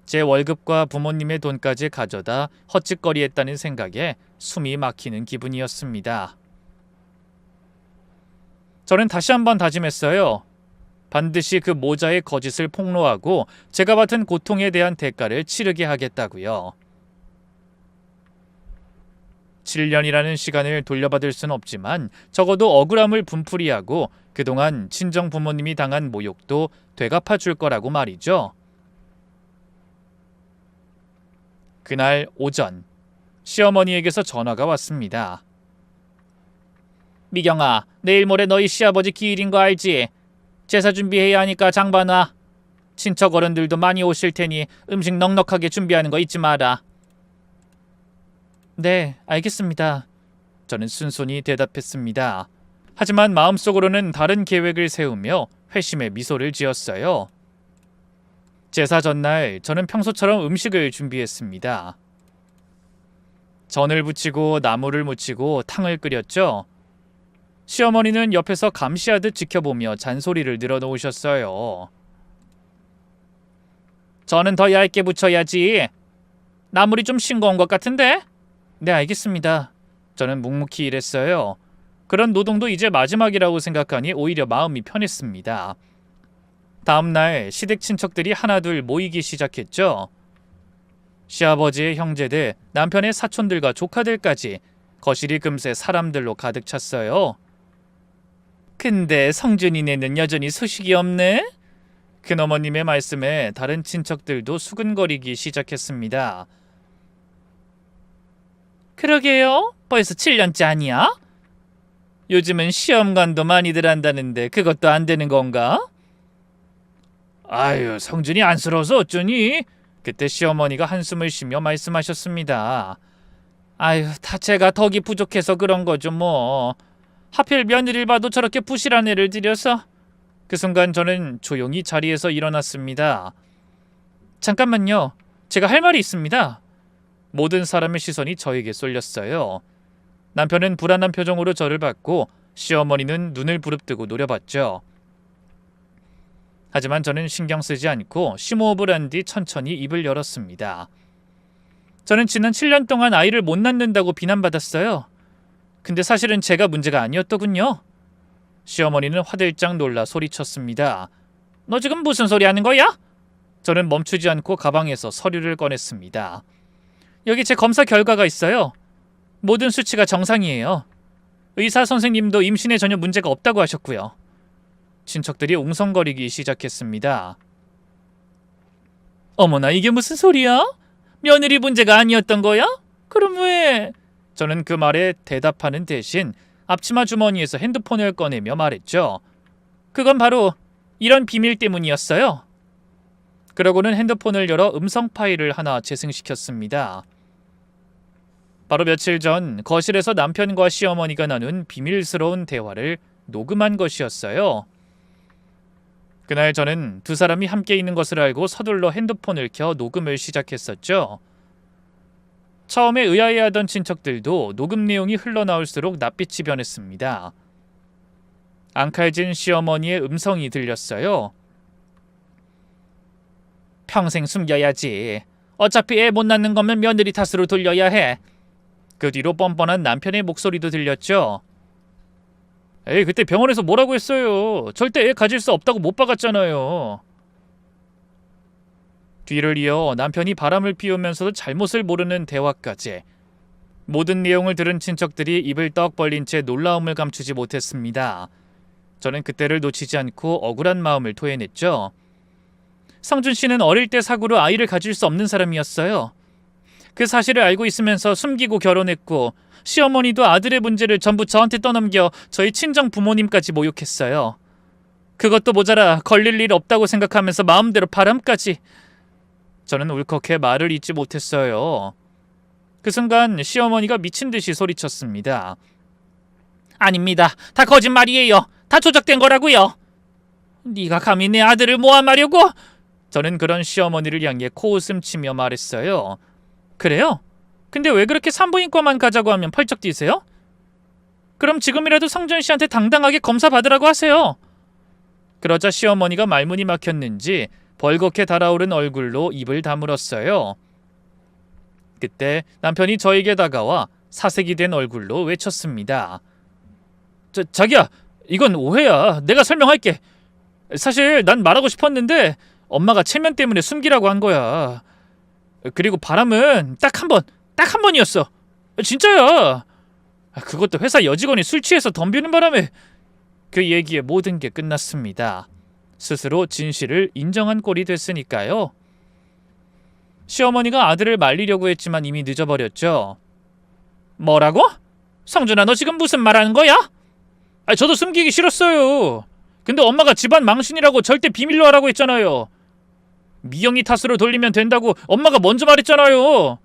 제 월급과 부모님의 돈까지 가져다 헛짓거리했다는 생각에 숨이 막히는 기분이었습니다. 저는 다시 한번 다짐했어요. 반드시 그 모자의 거짓을 폭로하고 제가 받은 고통에 대한 대가를 치르게 하겠다고요. 7년이라는 시간을 돌려받을 순 없지만 적어도 억울함을 분풀이하고 그동안 친정 부모님이 당한 모욕도 되갚아 줄 거라고 말이죠. 그날 오전 시어머니에게서 전화가 왔습니다. 미경아, 내일 모레 너희 시아버지 기일인 거 알지? 제사 준비해야 하니까 장 봐놔. 친척 어른들도 많이 오실 테니 음식 넉넉하게 준비하는 거 잊지 마라. 네, 알겠습니다. 저는 순순히 대답했습니다. 하지만 마음속으로는 다른 계획을 세우며 회심의 미소를 지었어요. 제사 전날 저는 평소처럼 음식을 준비했습니다. 전을 부치고 나물을 무치고 탕을 끓였죠. 시어머니는 옆에서 감시하듯 지켜보며 잔소리를 늘어놓으셨어요. 저는 더 얇게 부쳐야지. 나물이 좀 싱거운 것 같은데? 네, 알겠습니다. 저는 묵묵히 일했어요. 그런 노동도 이제 마지막이라고 생각하니 오히려 마음이 편했습니다. 다음날 시댁 친척들이 하나둘 모이기 시작했죠. 시아버지의 형제들, 남편의 사촌들과 조카들까지 거실이 금세 사람들로 가득 찼어요. 근데 성준이네는 여전히 소식이 없네? 큰어머님의 말씀에 다른 친척들도 수근거리기 시작했습니다. 그러게요. 벌써 7년째 아니야? 요즘은 시험관도 많이들 한다는데 그것도 안 되는 건가? 아유, 성준이 안쓰러워서 어쩌니? 그때 시어머니가 한숨을 쉬며 말씀하셨습니다. 아유, 다 제가 덕이 부족해서 그런 거죠 뭐. 하필 며느리를 봐도 저렇게 부실한 애를 들여서. 그 순간 저는 조용히 자리에서 일어났습니다. 잠깐만요. 제가 할 말이 있습니다. 모든 사람의 시선이 저에게 쏠렸어요. 남편은 불안한 표정으로 저를 봤고 시어머니는 눈을 부릅뜨고 노려봤죠. 하지만 저는 신경 쓰지 않고 심호흡을 한 뒤 천천히 입을 열었습니다. 저는 지난 7년 동안 아이를 못 낳는다고 비난받았어요. 근데 사실은 제가 문제가 아니었더군요. 시어머니는 화들짝 놀라 소리쳤습니다. 너 지금 무슨 소리 하는 거야? 저는 멈추지 않고 가방에서 서류를 꺼냈습니다. 여기 제 검사 결과가 있어요. 모든 수치가 정상이에요. 의사 선생님도 임신에 전혀 문제가 없다고 하셨고요. 친척들이 웅성거리기 시작했습니다. 어머나, 이게 무슨 소리야? 며느리 문제가 아니었던 거야? 그럼 왜? 저는 그 말에 대답하는 대신 앞치마 주머니에서 핸드폰을 꺼내며 말했죠. 그건 바로 이런 비밀 때문이었어요. 그러고는 핸드폰을 열어 음성 파일을 하나 재생시켰습니다. 바로 며칠 전 거실에서 남편과 시어머니가 나눈 비밀스러운 대화를 녹음한 것이었어요. 그날 저는 두 사람이 함께 있는 것을 알고 서둘러 핸드폰을 켜 녹음을 시작했었죠. 처음에 의아해하던 친척들도 녹음 내용이 흘러나올수록 낯빛이 변했습니다. 앙칼진 시어머니의 음성이 들렸어요. 평생 숨겨야지. 어차피 애 못 낳는 거면 며느리 탓으로 돌려야 해. 그 뒤로 뻔뻔한 남편의 목소리도 들렸죠. 에이, 그때 병원에서 뭐라고 했어요. 절대 애 가질 수 없다고 못 박았잖아요. 뒤를 이어 남편이 바람을 피우면서도 잘못을 모르는 대화까지. 모든 내용을 들은 친척들이 입을 떡 벌린 채 놀라움을 감추지 못했습니다. 저는 그때를 놓치지 않고 억울한 마음을 토해냈죠. 성준 씨는 어릴 때 사고로 아이를 가질 수 없는 사람이었어요. 그 사실을 알고 있으면서 숨기고 결혼했고 시어머니도 아들의 문제를 전부 저한테 떠넘겨 저희 친정 부모님까지 모욕했어요. 그것도 모자라 걸릴 일 없다고 생각하면서 마음대로 바람까지. 저는 울컥해 말을 잇지 못했어요. 그 순간 시어머니가 미친 듯이 소리쳤습니다. 아닙니다. 다 거짓말이에요. 다 조작된 거라고요. 네가 감히 내 아들을 모함하려고? 저는 그런 시어머니를 향해 코웃음 치며 말했어요. 그래요? 근데 왜 그렇게 산부인과만 가자고 하면 펄쩍 뛰세요? 그럼 지금이라도 성준 씨한테 당당하게 검사 받으라고 하세요. 그러자 시어머니가 말문이 막혔는지 벌겋게 달아오른 얼굴로 입을 다물었어요. 그때 남편이 저에게 다가와 사색이 된 얼굴로 외쳤습니다. 자기야, 이건 오해야. 내가 설명할게. 사실 난 말하고 싶었는데 엄마가 체면 때문에 숨기라고 한 거야. 그리고 바람은 딱 한 번이었어. 진짜야. 그것도 회사 여직원이 술 취해서 덤비는 바람에. 그 얘기에 모든 게 끝났습니다. 스스로 진실을 인정한 꼴이 됐으니까요. 시어머니가 아들을 말리려고 했지만 이미 늦어버렸죠. 뭐라고? 성준아, 너 지금 무슨 말하는 거야? 저도 숨기기 싫었어요. 근데 엄마가 집안 망신이라고 절대 비밀로 하라고 했잖아요. 미영이 탓으로 돌리면 된다고 엄마가 먼저 말했잖아요.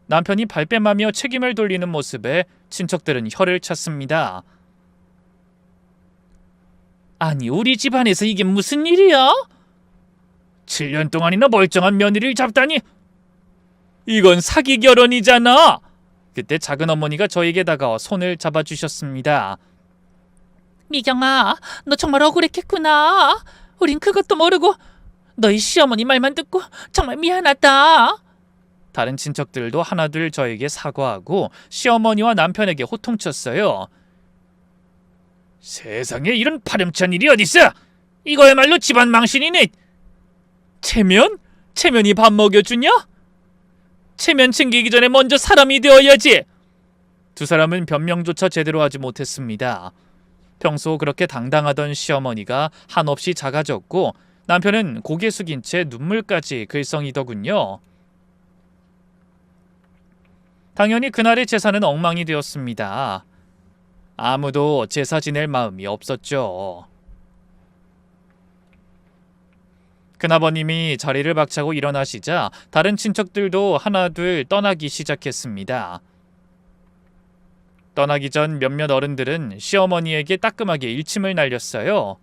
남편이 발뺌하며 책임을 돌리는 모습에 친척들은 혀를 찼습니다. 아니, 우리 집안에서 이게 무슨 일이야? 7년 동안이나 멀쩡한 며느리를 잡다니. 이건 사기 결혼이잖아. 그때 작은 어머니가 저에게 다가와 손을 잡아주셨습니다. 미경아, 너 정말 억울했겠구나. 우린 그것도 모르고 너희 시어머니 말만 듣고 정말 미안하다. 다른 친척들도 하나둘 저에게 사과하고 시어머니와 남편에게 호통쳤어요. 세상에 이런 파렴치한 일이 어딨어? 이거야말로 집안 망신이네. 체면? 체면이 밥 먹여주냐? 체면 챙기기 전에 먼저 사람이 되어야지. 두 사람은 변명조차 제대로 하지 못했습니다. 평소 그렇게 당당하던 시어머니가 한없이 작아졌고 남편은 고개 숙인 채 눈물까지 글썽이더군요. 당연히 그날의 제사는 엉망이 되었습니다. 아무도 제사 지낼 마음이 없었죠. 큰아버님이 자리를 박차고 일어나시자 다른 친척들도 하나둘 떠나기 시작했습니다. 떠나기 전 몇몇 어른들은 시어머니에게 따끔하게 일침을 날렸어요.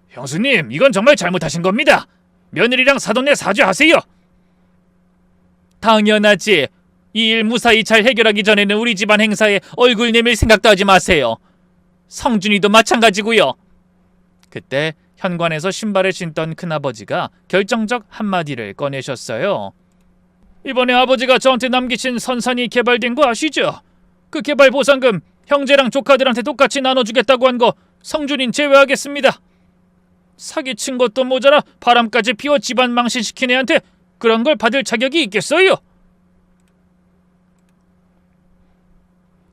형수님, 이건 정말 잘못하신 겁니다. 며느리랑 사돈네 사죄하세요. 당연하지. 이 일 무사히 잘 해결하기 전에는 우리 집안 행사에 얼굴 내밀 생각도 하지 마세요. 성준이도 마찬가지고요. 그때 현관에서 신발을 신던 큰아버지가 결정적 한마디를 꺼내셨어요. 이번에 아버지가 저한테 남기신 선산이 개발된 거 아시죠? 그 개발 보상금 형제랑 조카들한테 똑같이 나눠주겠다고 한 거 성준인 제외하겠습니다. 사기친 것도 모자라 바람까지 피워 집안 망신시킨 애한테 그런 걸 받을 자격이 있겠어요?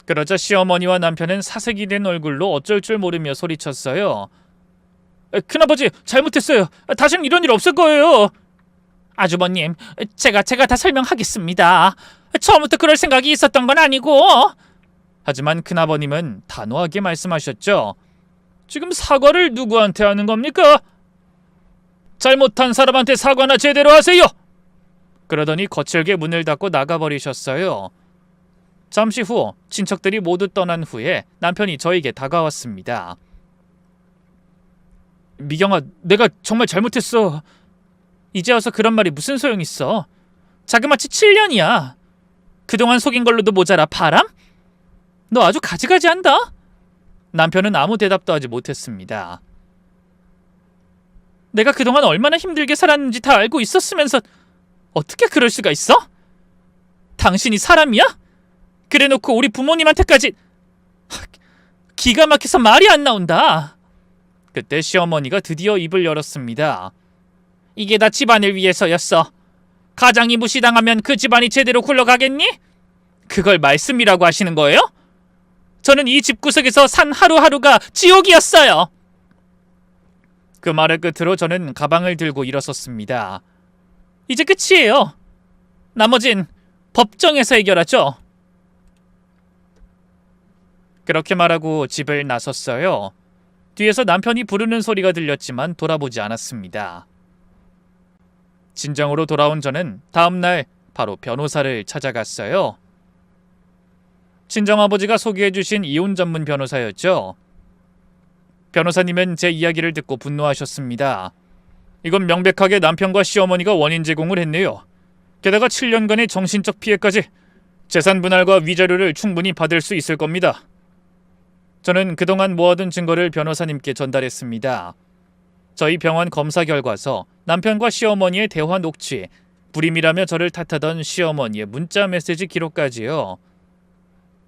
그러자 시어머니와 남편은 사색이 된 얼굴로 어쩔 줄 모르며 소리쳤어요. 큰아버지, 잘못했어요. 다시는 이런 일 없을 거예요. 아주버님, 제가 다 설명하겠습니다. 처음부터 그럴 생각이 있었던 건 아니고. 하지만 큰아버님은 단호하게 말씀하셨죠. 지금 사과를 누구한테 하는 겁니까? 잘못한 사람한테 사과나 제대로 하세요. 그러더니 거칠게 문을 닫고 나가버리셨어요. 잠시 후 친척들이 모두 떠난 후에 남편이 저에게 다가왔습니다. 미경아, 내가 정말 잘못했어. 이제 와서 그런 말이 무슨 소용 있어. 자그마치 7년이야. 그동안 속인 걸로도 모자라 바람? 너 아주 가지가지한다. 남편은 아무 대답도 하지 못했습니다. 내가 그동안 얼마나 힘들게 살았는지 다 알고 있었으면서 어떻게 그럴 수가 있어? 당신이 사람이야? 그래놓고 우리 부모님한테까지. 기가 막혀서 말이 안 나온다. 그때 시어머니가 드디어 입을 열었습니다. 이게 다 집안을 위해서였어. 가장이 무시당하면 그 집안이 제대로 굴러가겠니? 그걸 말씀이라고 하시는 거예요? 저는 이 집구석에서 산 하루하루가 지옥이었어요. 그 말의 끝으로 저는 가방을 들고 일어섰습니다. 이제 끝이에요. 나머진 법정에서 해결하죠. 그렇게 말하고 집을 나섰어요. 뒤에서 남편이 부르는 소리가 들렸지만 돌아보지 않았습니다. 진정으로 돌아온 저는 다음날 바로 변호사를 찾아갔어요. 친정아버지가 소개해주신 이혼 전문 변호사였죠. 변호사님은 제 이야기를 듣고 분노하셨습니다. 이건 명백하게 남편과 시어머니가 원인 제공을 했네요. 게다가 7년간의 정신적 피해까지. 재산 분할과 위자료를 충분히 받을 수 있을 겁니다. 저는 그동안 모아둔 증거를 변호사님께 전달했습니다. 저희 병원 검사 결과서, 남편과 시어머니의 대화 녹취, 불임이라며 저를 탓하던 시어머니의 문자 메시지 기록까지요.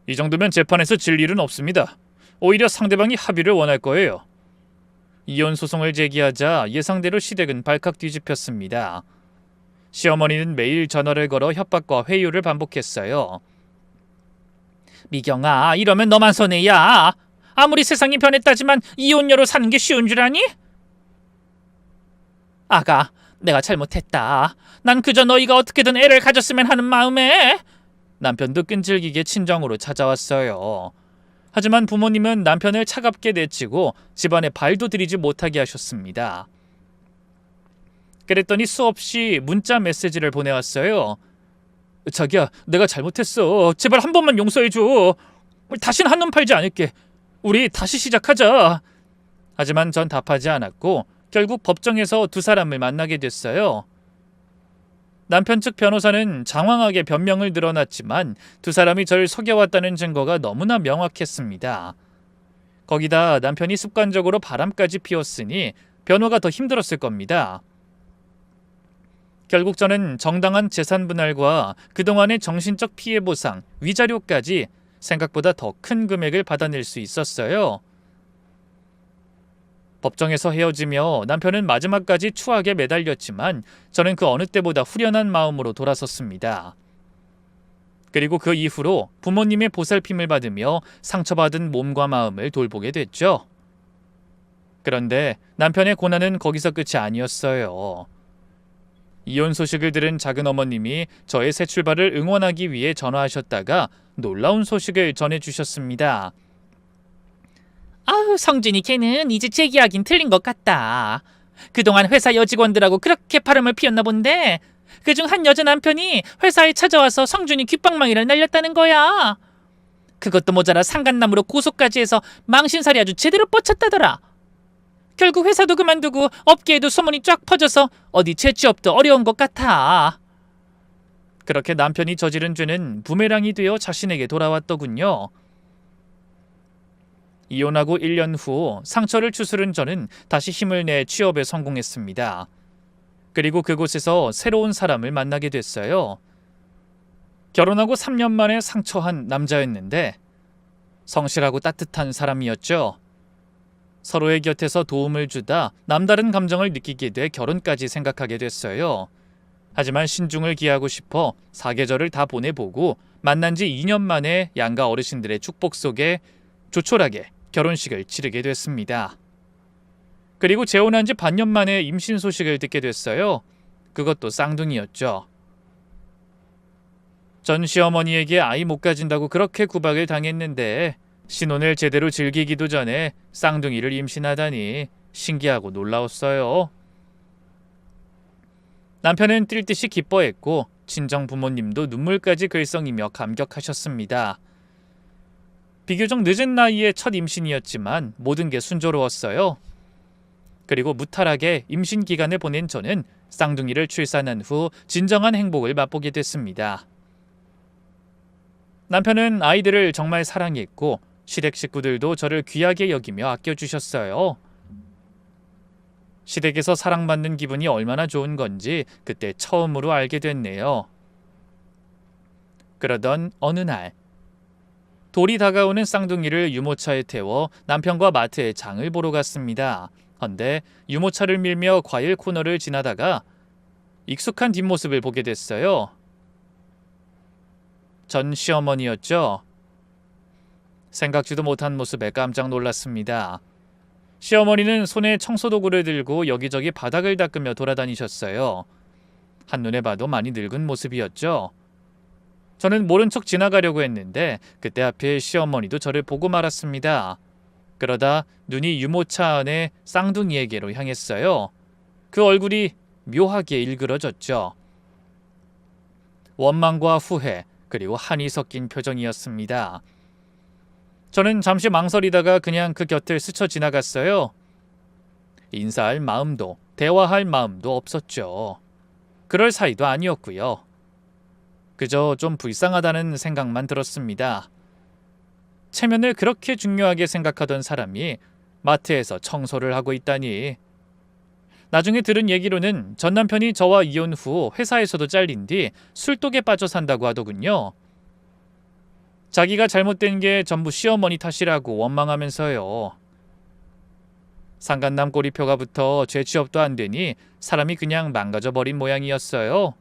이 정도면 재판에서 질 일은 없습니다. 오히려 상대방이 합의를 원할 거예요. 이혼 소송을 제기하자 예상대로 시댁은 발칵 뒤집혔습니다. 시어머니는 매일 전화를 걸어 협박과 회유를 반복했어요. 미경아, 이러면 너만 손해야. 아무리 세상이 변했다지만 이혼녀로 사는 게 쉬운 줄 아니? 아가, 내가 잘못했다. 난 그저 너희가 어떻게든 애를 가졌으면 하는 마음에. 남편도 끈질기게 친정으로 찾아왔어요. 하지만 부모님은 남편을 차갑게 내치고 집안에 발도 들이지 못하게 하셨습니다. 그랬더니 수없이 문자 메시지를 보내왔어요. 자기야, 내가 잘못했어. 제발 한 번만 용서해줘. 다신 한눈 팔지 않을게. 우리 다시 시작하자. 하지만 전 답하지 않았고 결국 법정에서 두 사람을 만나게 됐어요. 남편 측 변호사는 장황하게 변명을 늘어놨지만 두 사람이 저를 속여왔다는 증거가 너무나 명확했습니다. 거기다 남편이 습관적으로 바람까지 피웠으니 변호가 더 힘들었을 겁니다. 결국 저는 정당한 재산 분할과 그동안의 정신적 피해 보상, 위자료까지 생각보다 더 큰 금액을 받아낼 수 있었어요. 법정에서 헤어지며 남편은 마지막까지 추악에 매달렸지만 저는 그 어느 때보다 후련한 마음으로 돌아섰습니다. 그리고 그 이후로 부모님의 보살핌을 받으며 상처받은 몸과 마음을 돌보게 됐죠. 그런데 남편의 고난은 거기서 끝이 아니었어요. 이혼 소식을 들은 작은 어머님이 저의 새 출발을 응원하기 위해 전화하셨다가 놀라운 소식을 전해주셨습니다. 아우, 성준이 걔는 이제 재계약인 틀린 것 같다. 그동안 회사 여직원들하고 그렇게 바람을 피웠나 본데 그중 한 여자 남편이 회사에 찾아와서 성준이 귓방망이를 날렸다는 거야. 그것도 모자라 상간남으로 고소까지 해서 망신살이 아주 제대로 뻗쳤다더라. 결국 회사도 그만두고 업계에도 소문이 쫙 퍼져서 어디 재취업도 어려운 것 같아. 그렇게 남편이 저지른 죄는 부메랑이 되어 자신에게 돌아왔더군요. 이혼하고 1년 후 상처를 추스른 저는 다시 힘을 내 취업에 성공했습니다. 그리고 그곳에서 새로운 사람을 만나게 됐어요. 결혼하고 3년 만에 상처한 남자였는데 성실하고 따뜻한 사람이었죠. 서로의 곁에서 도움을 주다 남다른 감정을 느끼게 돼 결혼까지 생각하게 됐어요. 하지만 신중을 기하고 싶어 사계절을 다 보내보고 만난 지 2년 만에 양가 어르신들의 축복 속에 조촐하게 결혼식을 치르게 됐습니다. 그리고 재혼한 지 반년 만에 임신 소식을 듣게 됐어요. 그것도 쌍둥이였죠. 전 시어머니에게 아이 못 가진다고 그렇게 구박을 당했는데 신혼을 제대로 즐기기도 전에 쌍둥이를 임신하다니 신기하고 놀라웠어요. 남편은 뛸 듯이 기뻐했고 친정 부모님도 눈물까지 글썽이며 감격하셨습니다. 비교적 늦은 나이에 첫 임신이었지만 모든 게 순조로웠어요. 그리고 무탈하게 임신 기간을 보낸 저는 쌍둥이를 출산한 후 진정한 행복을 맛보게 됐습니다. 남편은 아이들을 정말 사랑했고 시댁 식구들도 저를 귀하게 여기며 아껴주셨어요. 시댁에서 사랑받는 기분이 얼마나 좋은 건지 그때 처음으로 알게 됐네요. 그러던 어느 날 돌이 다가오는 쌍둥이를 유모차에 태워 남편과 마트에 장을 보러 갔습니다. 헌데 유모차를 밀며 과일 코너를 지나다가 익숙한 뒷모습을 보게 됐어요. 전 시어머니였죠. 생각지도 못한 모습에 깜짝 놀랐습니다. 시어머니는 손에 청소도구를 들고 여기저기 바닥을 닦으며 돌아다니셨어요. 한눈에 봐도 많이 늙은 모습이었죠. 저는 모른 척 지나가려고 했는데 그때 하필 시어머니도 저를 보고 말았습니다. 그러다 눈이 유모차 안에 쌍둥이에게로 향했어요. 그 얼굴이 묘하게 일그러졌죠. 원망과 후회 그리고 한이 섞인 표정이었습니다. 저는 잠시 망설이다가 그냥 그 곁을 스쳐 지나갔어요. 인사할 마음도 대화할 마음도 없었죠. 그럴 사이도 아니었고요. 그저 좀 불쌍하다는 생각만 들었습니다. 체면을 그렇게 중요하게 생각하던 사람이 마트에서 청소를 하고 있다니. 나중에 들은 얘기로는 전 남편이 저와 이혼 후 회사에서도 잘린 뒤 술독에 빠져 산다고 하더군요. 자기가 잘못된 게 전부 시어머니 탓이라고 원망하면서요. 상간남 꼬리표가 붙어 재취업도 안 되니 사람이 그냥 망가져버린 모양이었어요.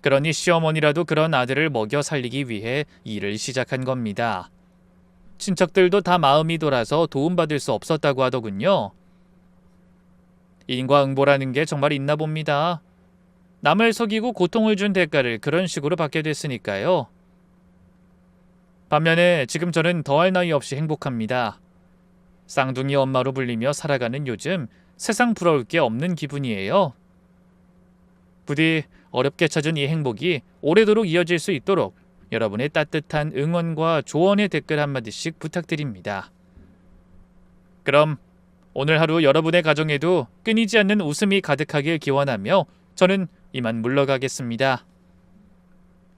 그러니 시어머니라도 그런 아들을 먹여 살리기 위해 일을 시작한 겁니다. 친척들도 다 마음이 돌아서 도움받을 수 없었다고 하더군요. 인과응보라는 게 정말 있나 봅니다. 남을 속이고 고통을 준 대가를 그런 식으로 받게 됐으니까요. 반면에 지금 저는 더할 나위 없이 행복합니다. 쌍둥이 엄마로 불리며 살아가는 요즘 세상 부러울 게 없는 기분이에요. 부디 어렵게 찾은 이 행복이 오래도록 이어질 수 있도록 여러분의 따뜻한 응원과 조언의 댓글 한마디씩 부탁드립니다. 그럼 오늘 하루 여러분의 가정에도 끊이지 않는 웃음이 가득하길 기원하며 저는 이만 물러가겠습니다.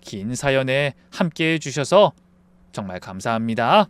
긴 사연에 함께해 주셔서 정말 감사합니다.